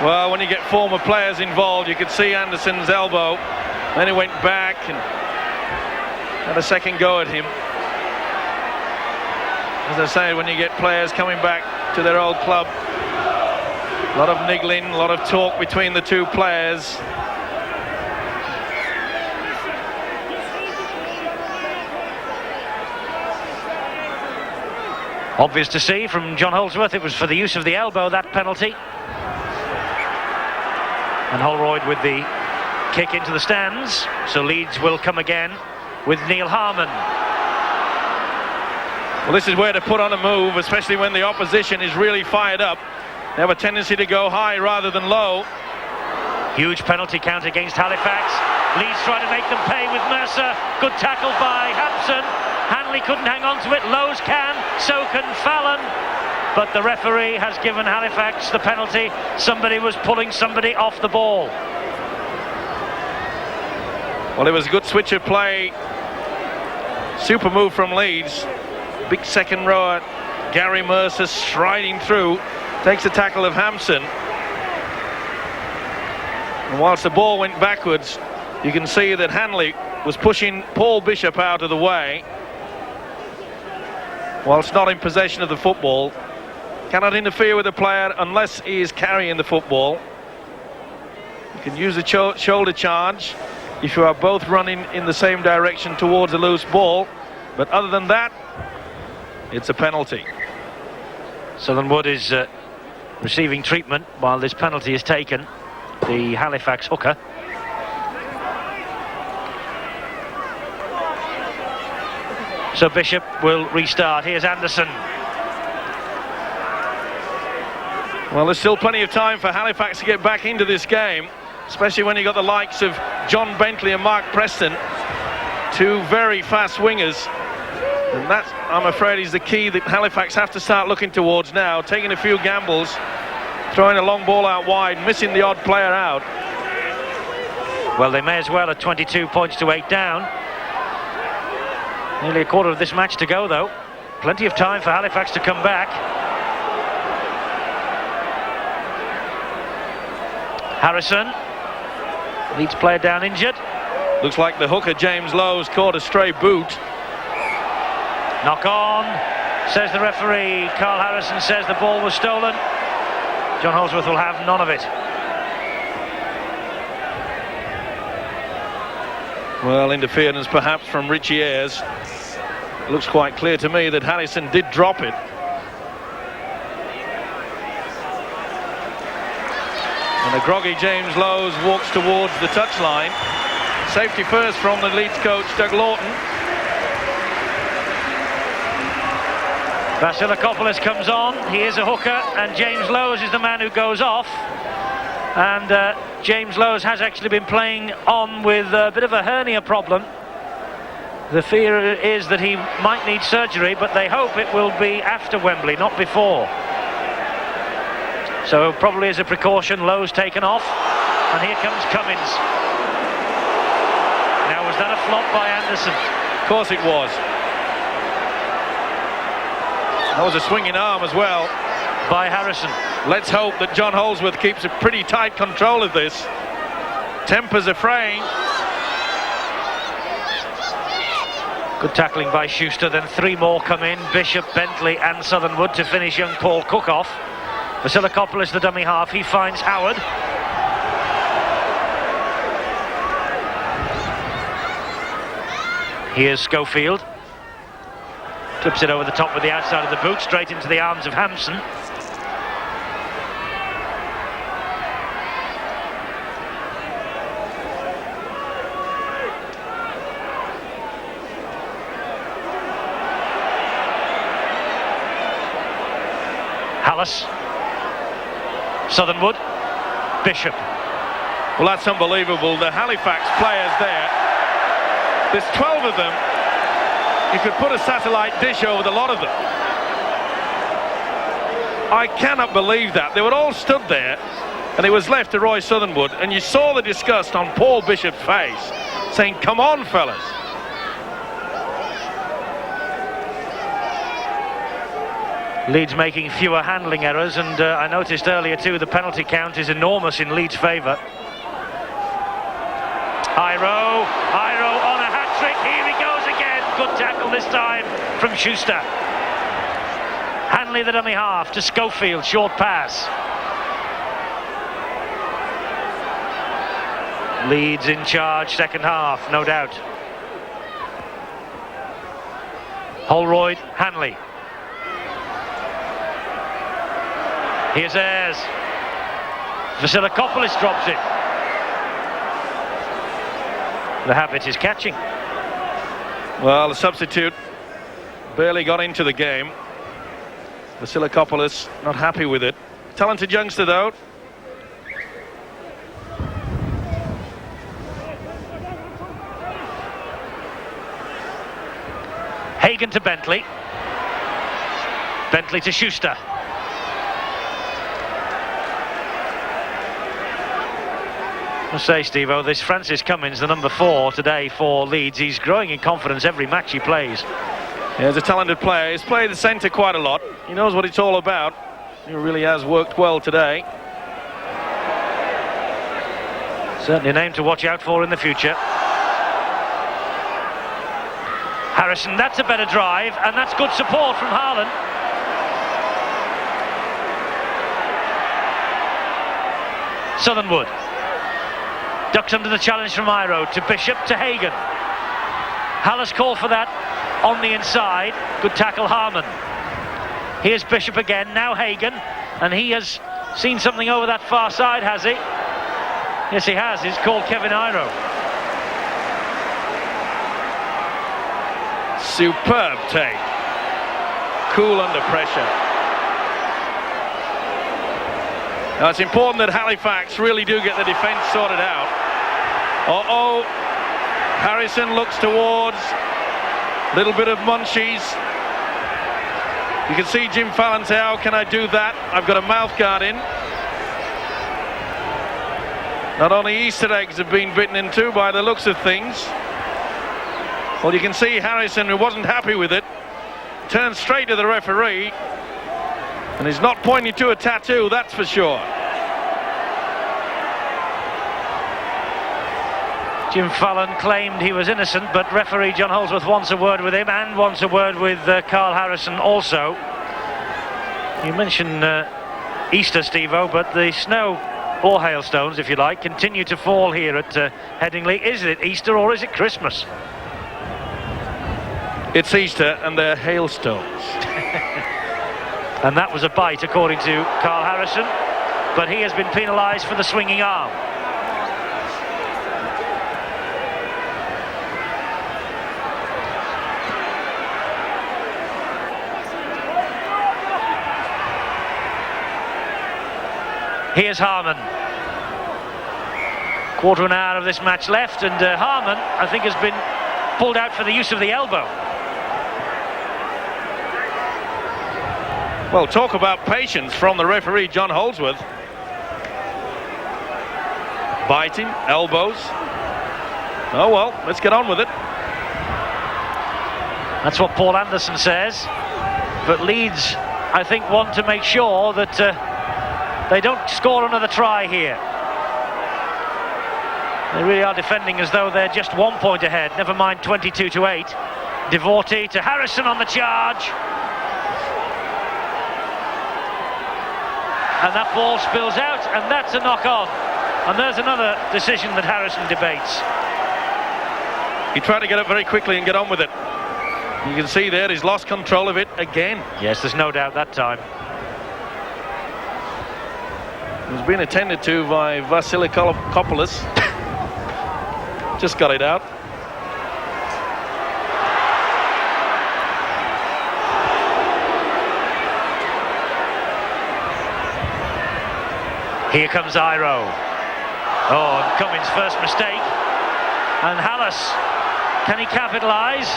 Well, when you get former players involved, you could see Anderson's elbow. Then he went back and had a second go at him. As I say, when you get players coming back to their old club, a lot of niggling, a lot of talk between the two players. Obvious to see from John Holdsworth, it was for the use of the elbow, that penalty. And Holroyd with the kick into the stands. So Leeds will come again with Neil Harmon. Well, this is where to put on a move, especially when the opposition is really fired up. They have a tendency to go high rather than low. Huge penalty count against Halifax. Leeds trying to make them pay with Mercer. Good tackle by Hampson. Hanley couldn't hang on to it. Lowe's can, so can Fallon. But the referee has given Halifax the penalty. Somebody was pulling somebody off the ball. Well, it was a good switch of play. Super move from Leeds. Big second rower, Gary Mercer striding through. Takes the tackle of Hampson. And whilst the ball went backwards, you can see that Hanley was pushing Paul Bishop out of the way. Whilst not in possession of the football. Cannot interfere with the player unless he is carrying the football. You can use a shoulder charge if you are both running in the same direction towards a loose ball. But other than that, it's a penalty. Southern Wood is receiving treatment while this penalty is taken. The Halifax hooker. So Bishop will restart. Here's Anderson. Well, there's still plenty of time for Halifax to get back into this game, especially when you got the likes of John Bentley and Mark Preston, two very fast wingers. And that, I'm afraid, is the key that Halifax have to start looking towards now, taking a few gambles, throwing a long ball out wide, missing the odd player out. Well, they may as well at 22 points to 8 down. Nearly a quarter of this match to go, though. Plenty of time for Halifax to come back. Harrison, Leeds player down injured. Looks like the hooker James Lowe's caught a stray boot. Knock on, says the referee. Carl Harrison says the ball was stolen. John Holdsworth will have none of it. Well, interference perhaps from Richie Ayres. Looks quite clear to me that Harrison did drop it. And a groggy James Lowe's walks towards the touchline. Safety first from the Leeds coach, Doug Lawton. Vasilakopoulos comes on. He is a hooker, and James Lowe's is the man who goes off. And James Lowe's has actually been playing on with a bit of a hernia problem. The fear is that he might need surgery, but they hope it will be after Wembley, not before. So probably as a precaution, Lowe's taken off, and here comes Cummins. Now, was that a flop by Anderson? Of course it was. That was a swinging arm as well. By Harrison. Let's hope that John Holdsworth keeps a pretty tight control of this. Tempers are fraying. Good tackling by Schuster, then three more come in. Bishop, Bentley and Southernwood to finish young Paul Cook off. Vasilakopoulos, the dummy half, he finds Howard. Here's Schofield. Clips it over the top with the outside of the boot, straight into the arms of Hampson. Hallis. Southernwood. Bishop. Well, that's unbelievable. The Halifax players there, there's 12 of them. You could put a satellite dish over the lot of them. I cannot believe that. They were all stood there, and it was left to Roy Southernwood, and you saw the disgust on Paul Bishop's face, saying, come on, fellas. Leeds making fewer handling errors, and I noticed earlier too the penalty count is enormous in Leeds' favour. Iro on a hat-trick, here he goes again. Good tackle this time from Schuster. Hanley the dummy half to Schofield, short pass. Leeds in charge, second half, no doubt. Holroyd, Hanley. Here's Ayres. Vasilakopoulos drops it. The habit is catching. Well, the substitute barely got into the game. Vasilakopoulos not happy with it. Talented youngster, though. Hagan to Bentley. Bentley to Schuster. I must say, Steve-O, this Francis Cummins, the number 4 today for Leeds, he's growing in confidence every match he plays. Yeah, he's a talented player. He's played the centre quite a lot. He knows what it's all about. He really has worked well today. Certainly a name to watch out for in the future. Harrison, that's a better drive, and that's good support from Haaland. Southernwood. Ducks under the challenge from Iro to Bishop to Hagan. Hallis called for that on the inside. Good tackle, Harman. Here's Bishop again, now Hagan, and he has seen something over that far side, has he? Yes, he has. He's called Kevin Iro. Superb take. Cool under pressure. Now it's important that Halifax really do get the defence sorted out. Uh-oh. Harrison looks towards. Little bit of munchies. You can see Jim Fallon say, how can I do that? I've got a mouth guard in. Not only Easter eggs have been bitten into by the looks of things. Well, you can see Harrison, who wasn't happy with it, turned straight to the referee. And he's not pointing to a tattoo, that's for sure. Jim Fallon claimed he was innocent, but referee John Holdsworth wants a word with him and wants a word with Carl Harrison also. You mentioned Easter, Steve-O, but the snow or hailstones, if you like, continue to fall here at Headingley. Is it Easter or is it Christmas? It's Easter and they're hailstones. And that was a bite, according to Carl Harrison, but he has been penalised for the swinging arm. Here's Harman. Quarter of an hour of this match left, and Harman, I think, has been pulled out for the use of the elbow. Well, talk about patience from the referee, John Holdsworth. Biting, elbows. Oh well, let's get on with it. That's what Paul Anderson says. But Leeds, I think, want to make sure that they don't score another try here. They really are defending as though they're just 1 point ahead, never mind 22-8. Devorty to Harrison on the charge. And that ball spills out, and that's a knock-on. And there's another decision that Harrison debates. He tried to get up very quickly and get on with it. You can see there he's lost control of it again. Yes, there's no doubt that time. He's been attended to by Vasilikopoulou. Just got it out. Here comes Iro. Oh, and Cummins' first mistake. And Hallis, can he capitalise?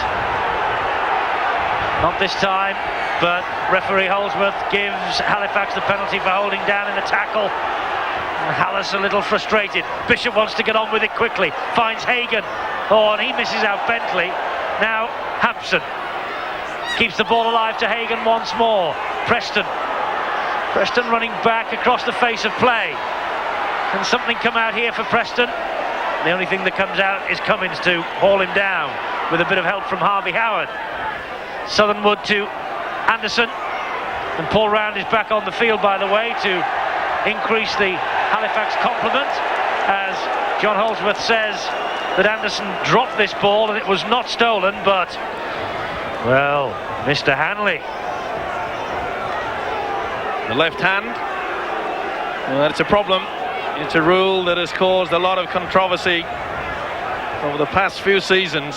Not this time, but referee Holdsworth gives Halifax the penalty for holding down in the tackle. And Hallis a little frustrated. Bishop wants to get on with it quickly. Finds Hagan. Oh, and he misses out Bentley. Now Hampson keeps the ball alive to Hagan once more. Preston running back across the face of play. Can something come out here for Preston? The only thing that comes out is Cummins to haul him down with a bit of help from Harvey Howard. Southernwood to Anderson, and Paul Round is back on the field, by the way, to increase the Halifax complement, as John Holdsworth says that Anderson dropped this ball and it was not stolen, but, well, Mr. Hanley. The left hand, well, that's a problem. It's a rule that has caused a lot of controversy over the past few seasons.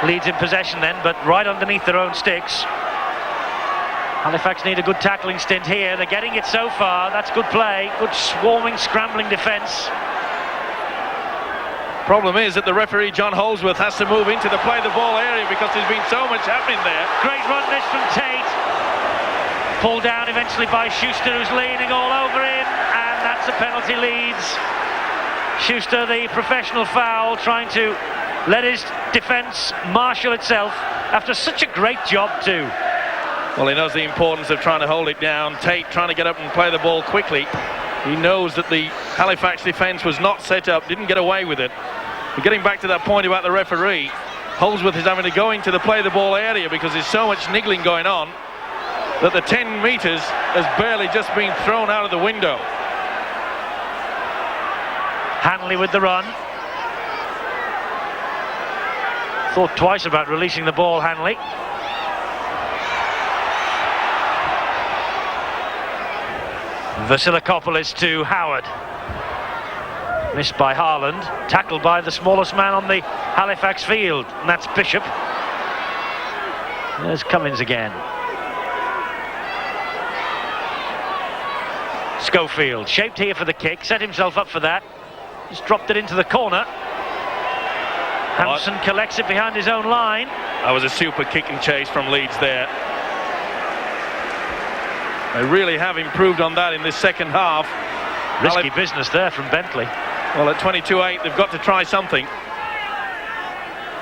Leeds in possession then, but right underneath their own sticks. Halifax need a good tackling stint here. They're getting it so far. That's good play. Good swarming, scrambling defence. Problem is that the referee John Holdsworth has to move into the play the ball area because there's been so much happening there. Great run this from Tate. Pulled down eventually by Schuster, who's leaning all over him, and that's a penalty. Leeds. Schuster, the professional foul, trying to let his defence marshal itself after such a great job too. Well, he knows the importance of trying to hold it down. Tate trying to get up and play the ball quickly. He knows that the Halifax defence was not set up, didn't get away with it. But getting back to that point about the referee, Holdsworth is having to go into the play the ball area because there's so much niggling going on that the 10 metres has barely just been thrown out of the window. Hanley with the run. Thought twice about releasing the ball, Hanley. Vasilikopoulou to Howard. Missed by Harland. Tackled by the smallest man on the Halifax field, and that's Bishop. There's Cummins again. Schofield, shaped here for the kick, set himself up for that. Just dropped it into the corner. Hampson collects it behind his own line. That was a super kick and chase from Leeds there. They really have improved on that in this second half. Risky business there from Bentley. Well, at 22-8, they've got to try something.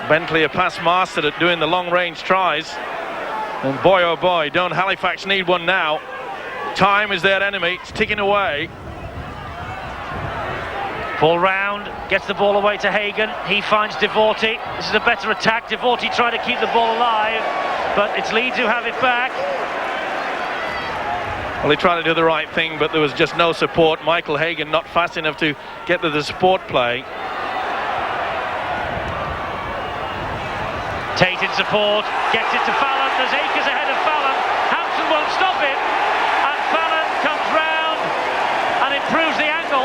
Bentley a pass master at doing the long-range tries. And boy, oh boy, don't Halifax need one now. Time is their enemy. It's ticking away. Ball round, gets the ball away to Hagan. He finds Devorty. This is a better attack. Devorty trying to keep the ball alive, but it's Leeds who have it back. Well, he tried to do the right thing, but there was just no support. Michael Hagan not fast enough to get to the support play. Tate in support, gets it to Fallon. There's acres ahead of Fallon. Hampson won't stop it, and Fallon comes round and improves the angle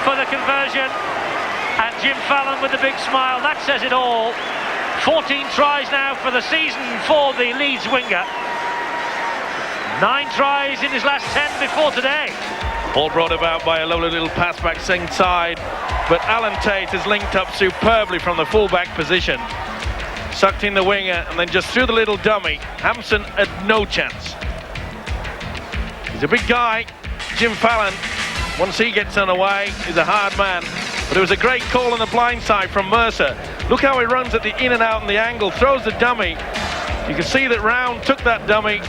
for the conversion. And Jim Fallon with the big smile. That says it all. 14 tries now for the season for the Leeds winger. 9 tries in his last 10 before today. Ball brought about by a lovely little pass back side, but Alan Tate has linked up superbly from the full-back position. Sucked in the winger and then just threw the little dummy. Hampson had no chance. He's a big guy, Jim Fallon. Once he gets on away, he's a hard man. But it was a great call on the blind side from Mercer. Look how he runs at the in and out and the angle, throws the dummy. You can see that Round took that dummy,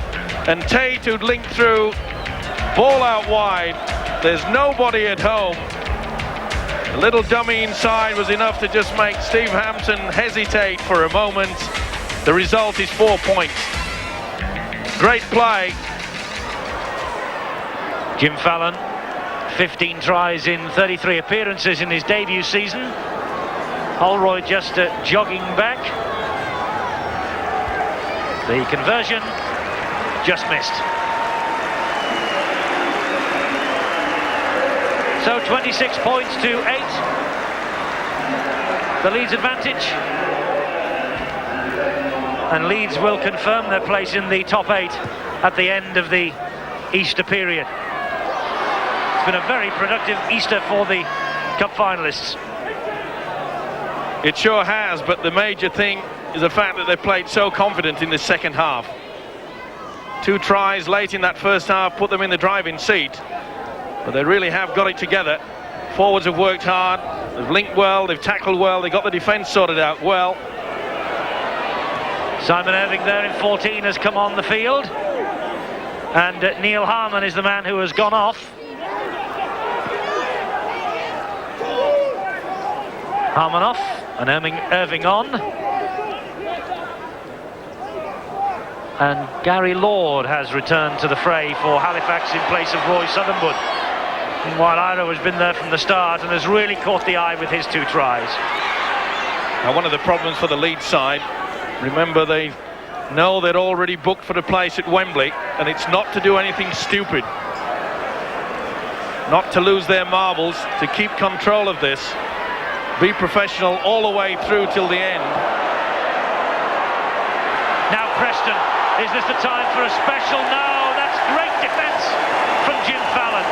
and Tate, who'd linked through, ball out wide. There's nobody at home. A little dummy inside was enough to just make Steve Hampson hesitate for a moment. The result is 4 points. Great play. Jim Fallon, 15 tries in 33 appearances in his debut season. Holroyd just jogging back. The conversion just missed. So 26 points to 8. The Leeds advantage. And Leeds will confirm their place in the top 8 at the end of the Easter period. It's been a very productive Easter for the Cup finalists. It sure has, but the major thing is the fact that they played so confident in the second half. 2 tries late in that first half put them in the driving seat, but they really have got it together. Forwards have worked hard, they've linked well, they've tackled well, they've got the defence sorted out well. Simon Irving there in 14 has come on the field, and Neil Harmon is the man who has gone off. Harmon off and Irving on. And Gary Lord has returned to the fray for Halifax in place of Roy Southernwood. Meanwhile, Iro has been there from the start and has really caught the eye with his 2 tries. Now, one of the problems for the Leeds side, remember they know they're already booked for the place at Wembley, and it's not to do anything stupid. Not to lose their marbles, to keep control of this. Be professional all the way through till the end. Now Preston, is this the time for a special? No, that's great defence from Jim Fallon.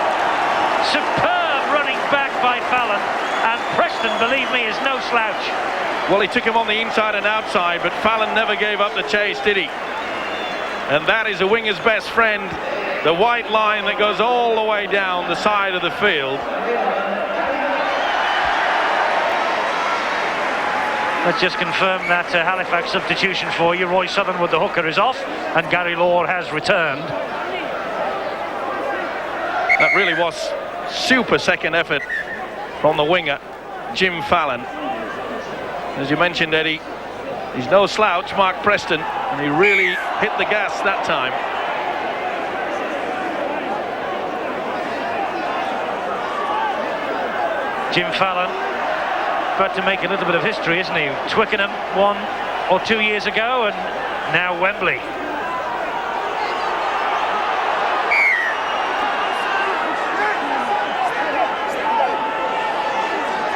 Superb running back by Fallon, and Preston, believe me, is no slouch. Well, he took him on the inside and outside, but Fallon never gave up the chase, did he? And that is a winger's best friend, the white line that goes all the way down the side of the field. Let's just confirm that Halifax substitution for you. Roy Southernwood, the hooker, is off, and Gary Lord has returned. That really was super second effort from the winger, Jim Fallon. As you mentioned, Eddie, he's no slouch, Mark Preston, and he really hit the gas that time. Jim Fallon about to make a little bit of history, isn't he? Twickenham 1 or 2 years ago, and now Wembley.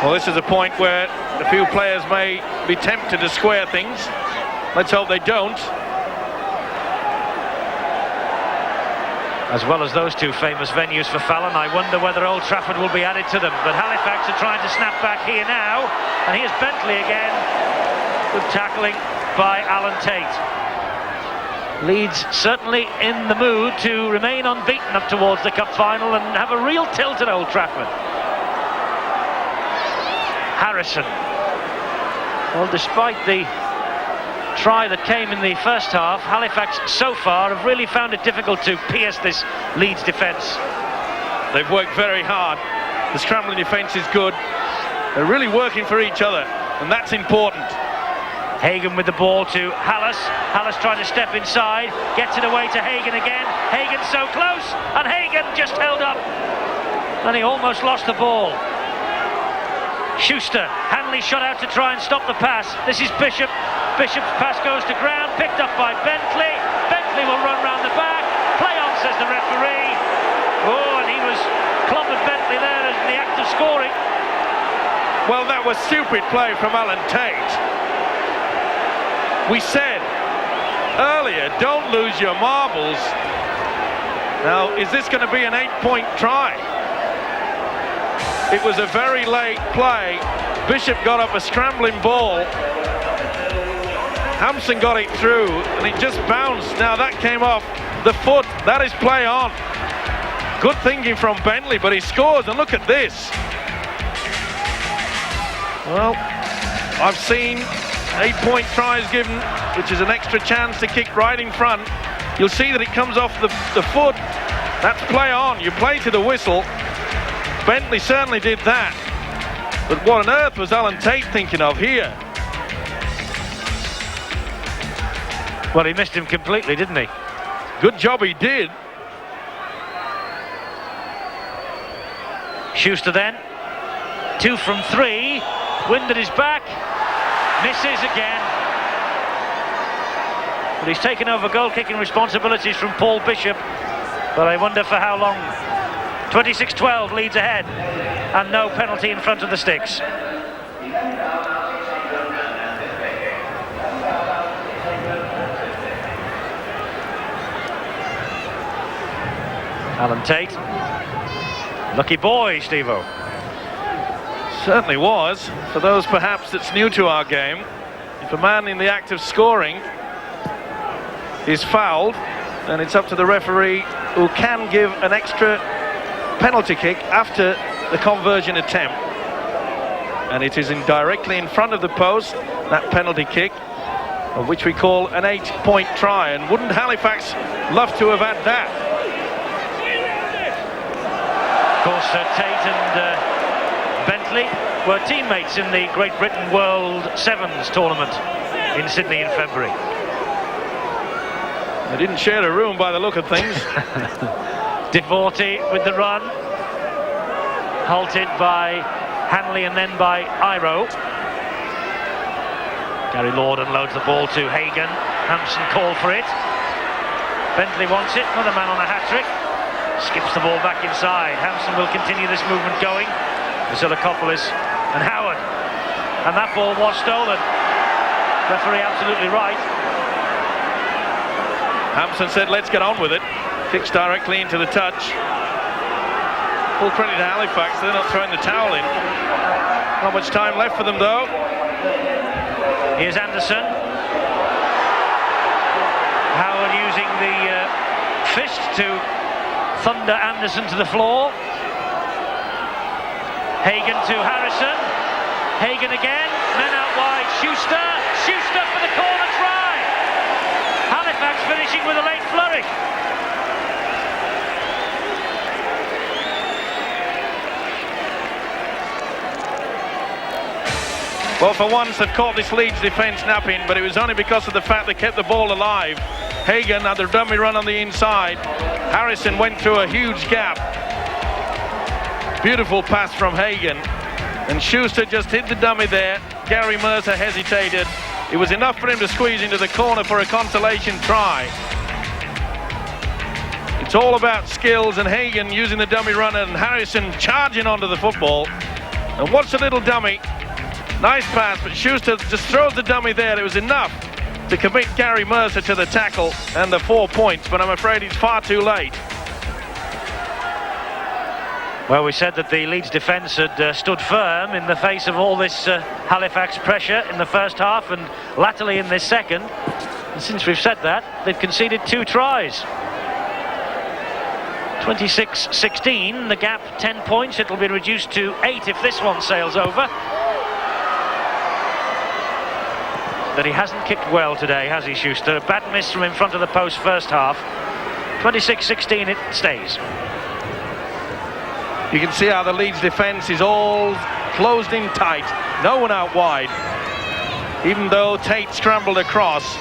Well, this is a point where a few players may be tempted to square things. Let's hope they don't. As well as those 2 famous venues for Fallon, I wonder whether Old Trafford will be added to them. But Halifax are trying to snap back here now. And here's Bentley again. Good tackling by Alan Tate. Leeds certainly in the mood to remain unbeaten up towards the Cup final and have a real tilt at Old Trafford. Harrison. Well, despite the try that came in the first half, Halifax so far have really found it difficult to pierce this Leeds defence. They've worked very hard. The scrambling defence is good. They're really working for each other, and that's important. Hagan with the ball to Hallis. Hallis trying to step inside, gets it away to Hagan again. Hagan so close, and Hagan just held up. And he almost lost the ball. Schuster, Hanley shot out to try and stop the pass. This is Bishop. Bishop's pass goes to ground, picked up by Bentley. Bentley will run round the back. Play on, says the referee. Oh, and he was clobbered Bentley there in the act of scoring. Well, that was stupid play from Alan Tate. We said earlier, don't lose your marbles. Now, is this going to be an 8-point try? It was a very late play. Bishop got up a scrambling ball. Hampson got it through, and it just bounced. Now, that came off the foot. That is play on. Good thinking from Bentley, but he scores, and look at this. Well, I've seen 8-point tries given, which is an extra chance to kick right in front. You'll see that it comes off the foot. That's play on. You play to the whistle. Bentley certainly did that. But what on earth was Alan Tate thinking of here? Well, he missed him completely, didn't he? Good job he did. Schuster then. 2 from 3. Wind at his back. Misses again. But he's taken over goal-kicking responsibilities from Paul Bishop. But I wonder for how long. 26-12, Leeds ahead. And no penalty in front of the sticks. Alan Tate. Lucky boy, Steve-O. Certainly was. For those perhaps that's new to our game, if a man in the act of scoring is fouled, then it's up to the referee, who can give an extra penalty kick after the conversion attempt. And it is directly in front of the post, that penalty kick, of which we call an 8-point try. And wouldn't Halifax love to have had that? Of course, Tate and Bentley were teammates in the Great Britain World Sevens tournament in Sydney in February. They didn't share a room by the look of things. Devorty with the run, halted by Hanley and then by Iro. Gary Lord unloads the ball to Hagan. Hampson called for it. Bentley wants it, another man on a hat-trick. Skips the ball back inside. Hampson will continue this movement going. Vasilakopoulos and Howard. And that ball was stolen. Referee absolutely right. Hampson said, let's get on with it. Kicks directly into the touch. Full credit to Halifax, they're not throwing the towel in. Not much time left for them though. Here's Anderson. Howard using the fist to thunder Anderson to the floor. Hagan to Harrison. Hagan again. Men out wide. Schuster. Schuster for the corner try. Halifax finishing with a late flourish. Well, for once they've caught this Leeds defence napping, but it was only because of the fact they kept the ball alive. Hagan had the dummy run on the inside. Harrison went through a huge gap. Beautiful pass from Hagan. And Schuster just hit the dummy there. Gary Mercer hesitated. It was enough for him to squeeze into the corner for a consolation try. It's all about skills, and Hagan using the dummy run and Harrison charging onto the football. And what's a little dummy? Nice pass, but Schuster just throws the dummy there. It was enough to commit Gary Mercer to the tackle and the 4 points, but I'm afraid it's far too late. Well, we said that the Leeds defence had stood firm in the face of all this Halifax pressure in the first half and latterly in this second. And since we've said that, they've conceded 2 tries. 26-16, the gap 10 points. It'll be reduced to 8 if this one sails over. that he hasn't kicked well today, has he, Schuster? A bad miss from in front of the post first half. 26-16 it stays. You can see how the Leeds defence is all closed in tight. No one out wide. Even though Tate scrambled across.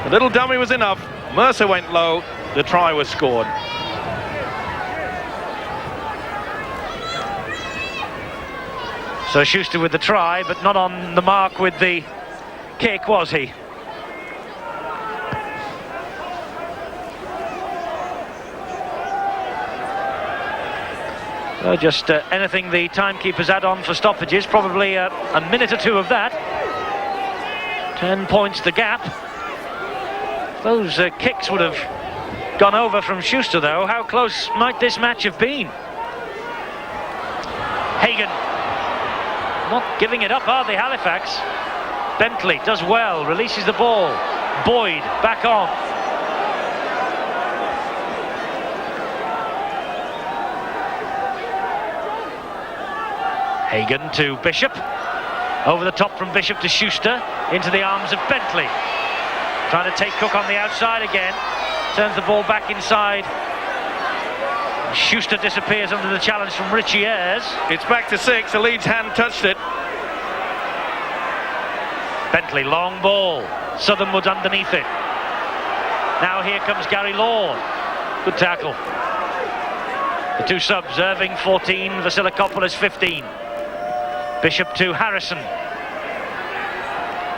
The little dummy was enough. Mercer went low. The try was scored. So Schuster with the try, but not on the mark with the kick, was he? So just anything the timekeepers add on for stoppages, probably a minute or two of that. 10 points the gap. Those kicks would have gone over from Schuster, though. How close might this match have been? Hagan. Not giving it up, are they, Halifax? Bentley does well, releases the ball. Boyd back on. Hagan to Bishop. Over the top from Bishop to Schuster. Into the arms of Bentley. Trying to take Cook on the outside again. Turns the ball back inside. Schuster disappears under the challenge from Richie Ayres. It's back to 6. The Leeds hand touched it. Bentley, long ball. Southernwood's underneath it. Now here comes Gary Lord. Good tackle. The two subs, Irving 14, Vasilakopoulos 15. Bishop to Harrison.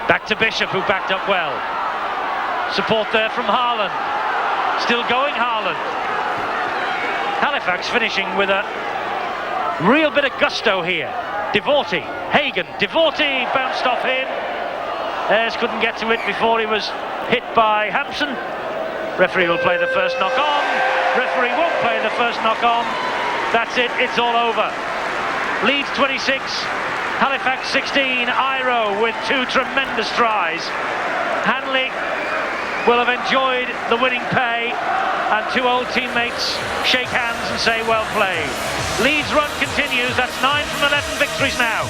Back to Bishop, who backed up well. Support there from Haaland. Still going Haaland. Halifax finishing with a real bit of gusto here. Devorty, Hagan, Devorty bounced off him. Ayres couldn't get to it before he was hit by Hampson. Referee will play the first knock on. Referee won't play the first knock on. That's it, it's all over. Leeds 26, Halifax 16. Iro with two tremendous tries. Hanley will have enjoyed the winning pay, and two old teammates shake hands and say well played. Leeds' run continues. That's 9 from 11 victories now.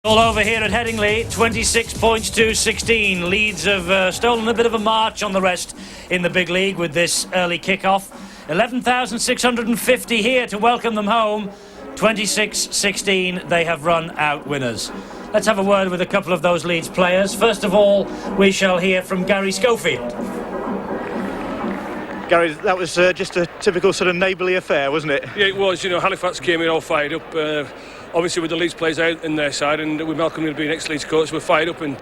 All over here at Headingley, 26 points to 16. Leeds have stolen a bit of a march on the rest in the big league with this early kick-off. 11,650 here to welcome them home. 26-16, they have run out winners. Let's have a word with a couple of those Leeds players. First of all, we shall hear from Gary Schofield. Gary, that was just a typical sort of neighbourly affair, wasn't it? Yeah, it was. You know, Halifax came in all fired up. Obviously with the Leeds players out in their side, and with Malcolm being ex-Leeds coach, we're fired up, and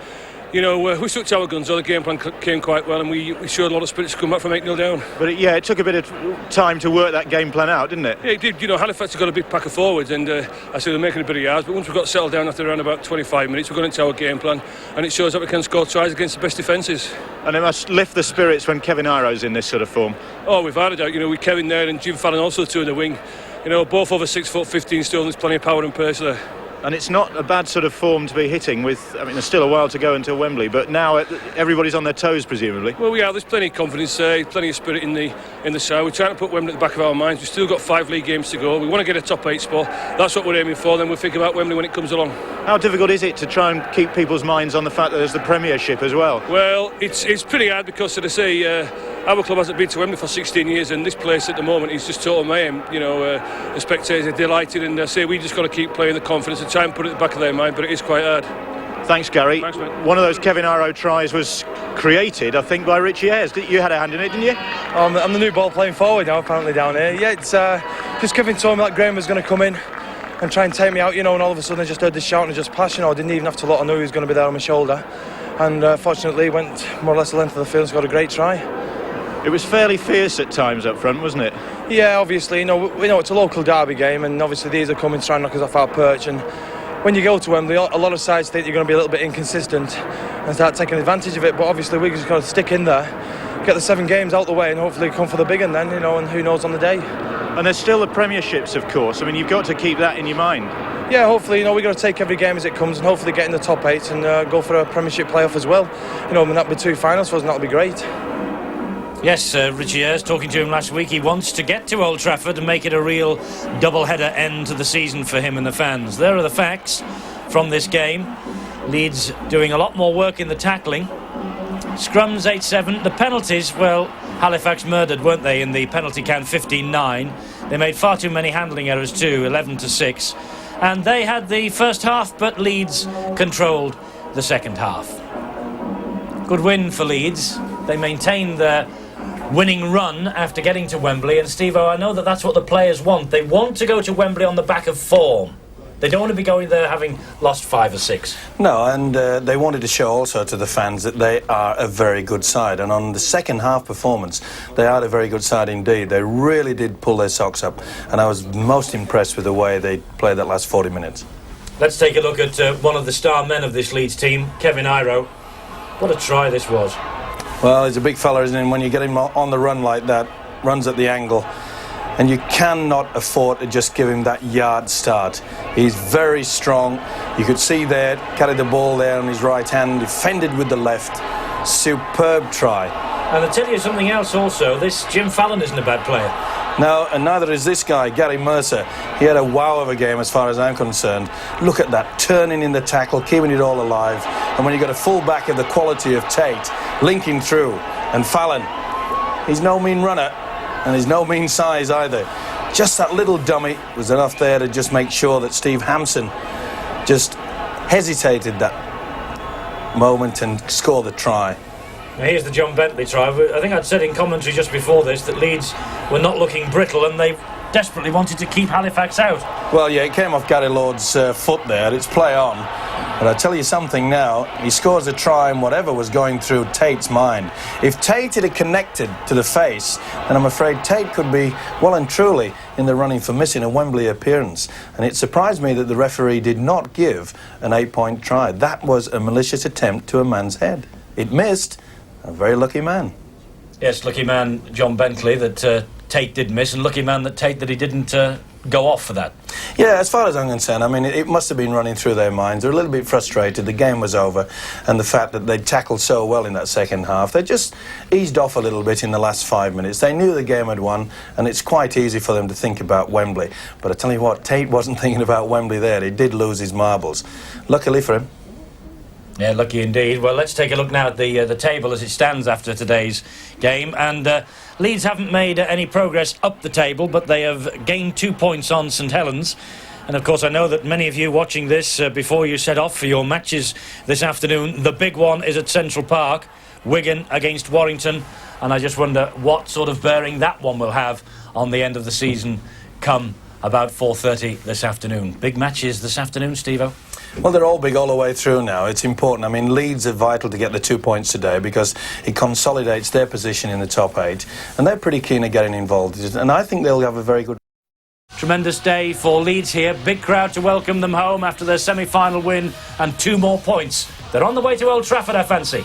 you know, we stuck to our guns. The game plan came quite well, and we showed a lot of spirit to come back from 8-0 down. But it took a bit of time to work that game plan out, didn't it? Yeah, it did. You know, Halifax have got a big pack of forwards, and I said they're making a bit of yards, but once we got settled down after around about 25 minutes, we got into our game plan, and it shows that we can score tries against the best defences. And it must lift the spirits when Kevin Iro's in this sort of form. Oh, without a doubt. You know, with Kevin there and Jim Fallon also two in the wing. You know, both over 6 foot 15 stone. There's plenty of power and pace there. And it's not a bad sort of form to be hitting with. I mean, there's still a while to go until Wembley, but now everybody's on their toes, presumably. Well, we are. There's plenty of confidence, plenty of spirit in the side. We're trying to put Wembley at the back of our minds. We've still got 5 league games to go. We want to get a top 8 spot. That's what we're aiming for. Then we'll think about Wembley when it comes along. How difficult is it to try and keep people's minds on the fact that there's the Premiership as well? Well, it's pretty hard because, as I say, our club hasn't been to Wembley for 16 years, and this place at the moment is just total mayhem. You know, the spectators are delighted, and I say we just got to keep playing the confidence and try and put it at the back of their mind, but it is quite hard. Thanks, Gary. Thanks, mate. One of those Kevin Iro tries was created, I think, by Richie Ayres. You had a hand in it, didn't you? I'm the new ball playing forward now, apparently, down here. Yeah, it's just Kevin told me that Graham was going to come in and try and take me out, you know, and all of a sudden I just heard this shout and I just passed, you know. I didn't even have to look. I knew he was going to be there on my shoulder, and fortunately went more or less the length of the field and got a great try. It was fairly fierce at times up front, wasn't it? Yeah, obviously, you know, we know it's a local derby game, and obviously these are coming to try and knock us off our perch, and when you go to Wembley, a lot of sides think you're going to be a little bit inconsistent and start taking advantage of it, but obviously we've just got to stick in there, get the 7 games out the way, and hopefully come for the big one then, you know, and who knows on the day. And there's still the Premierships, of course. I mean, you've got to keep that in your mind. Yeah, hopefully, you know, we've got to take every game as it comes and hopefully get in the top 8 and go for a Premiership playoff as well. You know, I mean, that'd be 2 finals for us, and that'll be great. Yes, Richie Ayres, talking to him last week, he wants to get to Old Trafford and make it a real double-header end to the season for him and the fans. There are the facts from this game. Leeds doing a lot more work in the tackling. Scrums 8-7. The penalties, well, Halifax murdered, weren't they, in the penalty count 15-9. They made far too many handling errors too, 11-6. And they had the first half, but Leeds controlled the second half. Good win for Leeds. They maintained their winning run after getting to Wembley. And Steve-O, I know that that's what the players want. They want to go to Wembley on the back of form. They don't want to be going there having lost 5 or 6. No, and they wanted to show also to the fans that they are a very good side. And on the second half performance, they are a very good side indeed. They really did pull their socks up. And I was most impressed with the way they played that last 40 minutes. Let's take a look at one of the star men of this Leeds team, Kevin Iro. What a try this was. Well, he's a big fella, isn't he? When you get him on the run like that, runs at the angle, and you cannot afford to just give him that yard start. He's very strong. You could see there, carried the ball there on his right hand, defended with the left. Superb try. And I'll tell you something else also, this Jim Fallon isn't a bad player. No, and neither is this guy, Gary Mercer. He had a wow of a game as far as I'm concerned. Look at that, turning in the tackle, keeping it all alive. And when you've got a full-back of the quality of Tate, linking through, and Fallon, he's no mean runner. And he's no mean size either. Just that little dummy was enough there to just make sure that Steve Hampson just hesitated that moment and scored the try. Now here's the John Bentley try. I think I'd said in commentary just before this that Leeds were not looking brittle and they desperately wanted to keep Halifax out. Well, yeah, it came off Gary Lord's foot there. It's play on. But I tell you something now, he scores a try in whatever was going through Tate's mind. If Tate had connected to the face, then I'm afraid Tate could be well and truly in the running for missing a Wembley appearance. And it surprised me that the referee did not give an 8-point try. That was a malicious attempt to a man's head. It missed. A very lucky man. Yes, lucky man John Bentley that Tate did miss, and lucky man that Tate that he didn't go off for that. Yeah, as far as I'm concerned, I mean, it must have been running through their minds. They're a little bit frustrated. The game was over, and the fact that they tackled so well in that second half, they just eased off a little bit in the last 5 minutes. They knew the game had won, and it's quite easy for them to think about Wembley. But I tell you what, Tate wasn't thinking about Wembley there. He did lose his marbles. Luckily for him. Yeah, lucky indeed. Well, let's take a look now at the table as it stands after today's game. And Leeds haven't made any progress up the table, but they have gained 2 points on St Helens. And of course, I know that many of you watching this before you set off for your matches this afternoon, the big one is at Central Park, Wigan against Warrington. And I just wonder what sort of bearing that one will have on the end of the season come about 4:30 this afternoon. Big matches this afternoon, Steve-O. Well, they're all big all the way through now. It's important. I mean, Leeds are vital to get the 2 points today because it consolidates their position in the top 8, and they're pretty keen at getting involved. And I think they'll have a very good... Tremendous day for Leeds here. Big crowd to welcome them home after their semi-final win and 2 more points. They're on the way to Old Trafford, I fancy.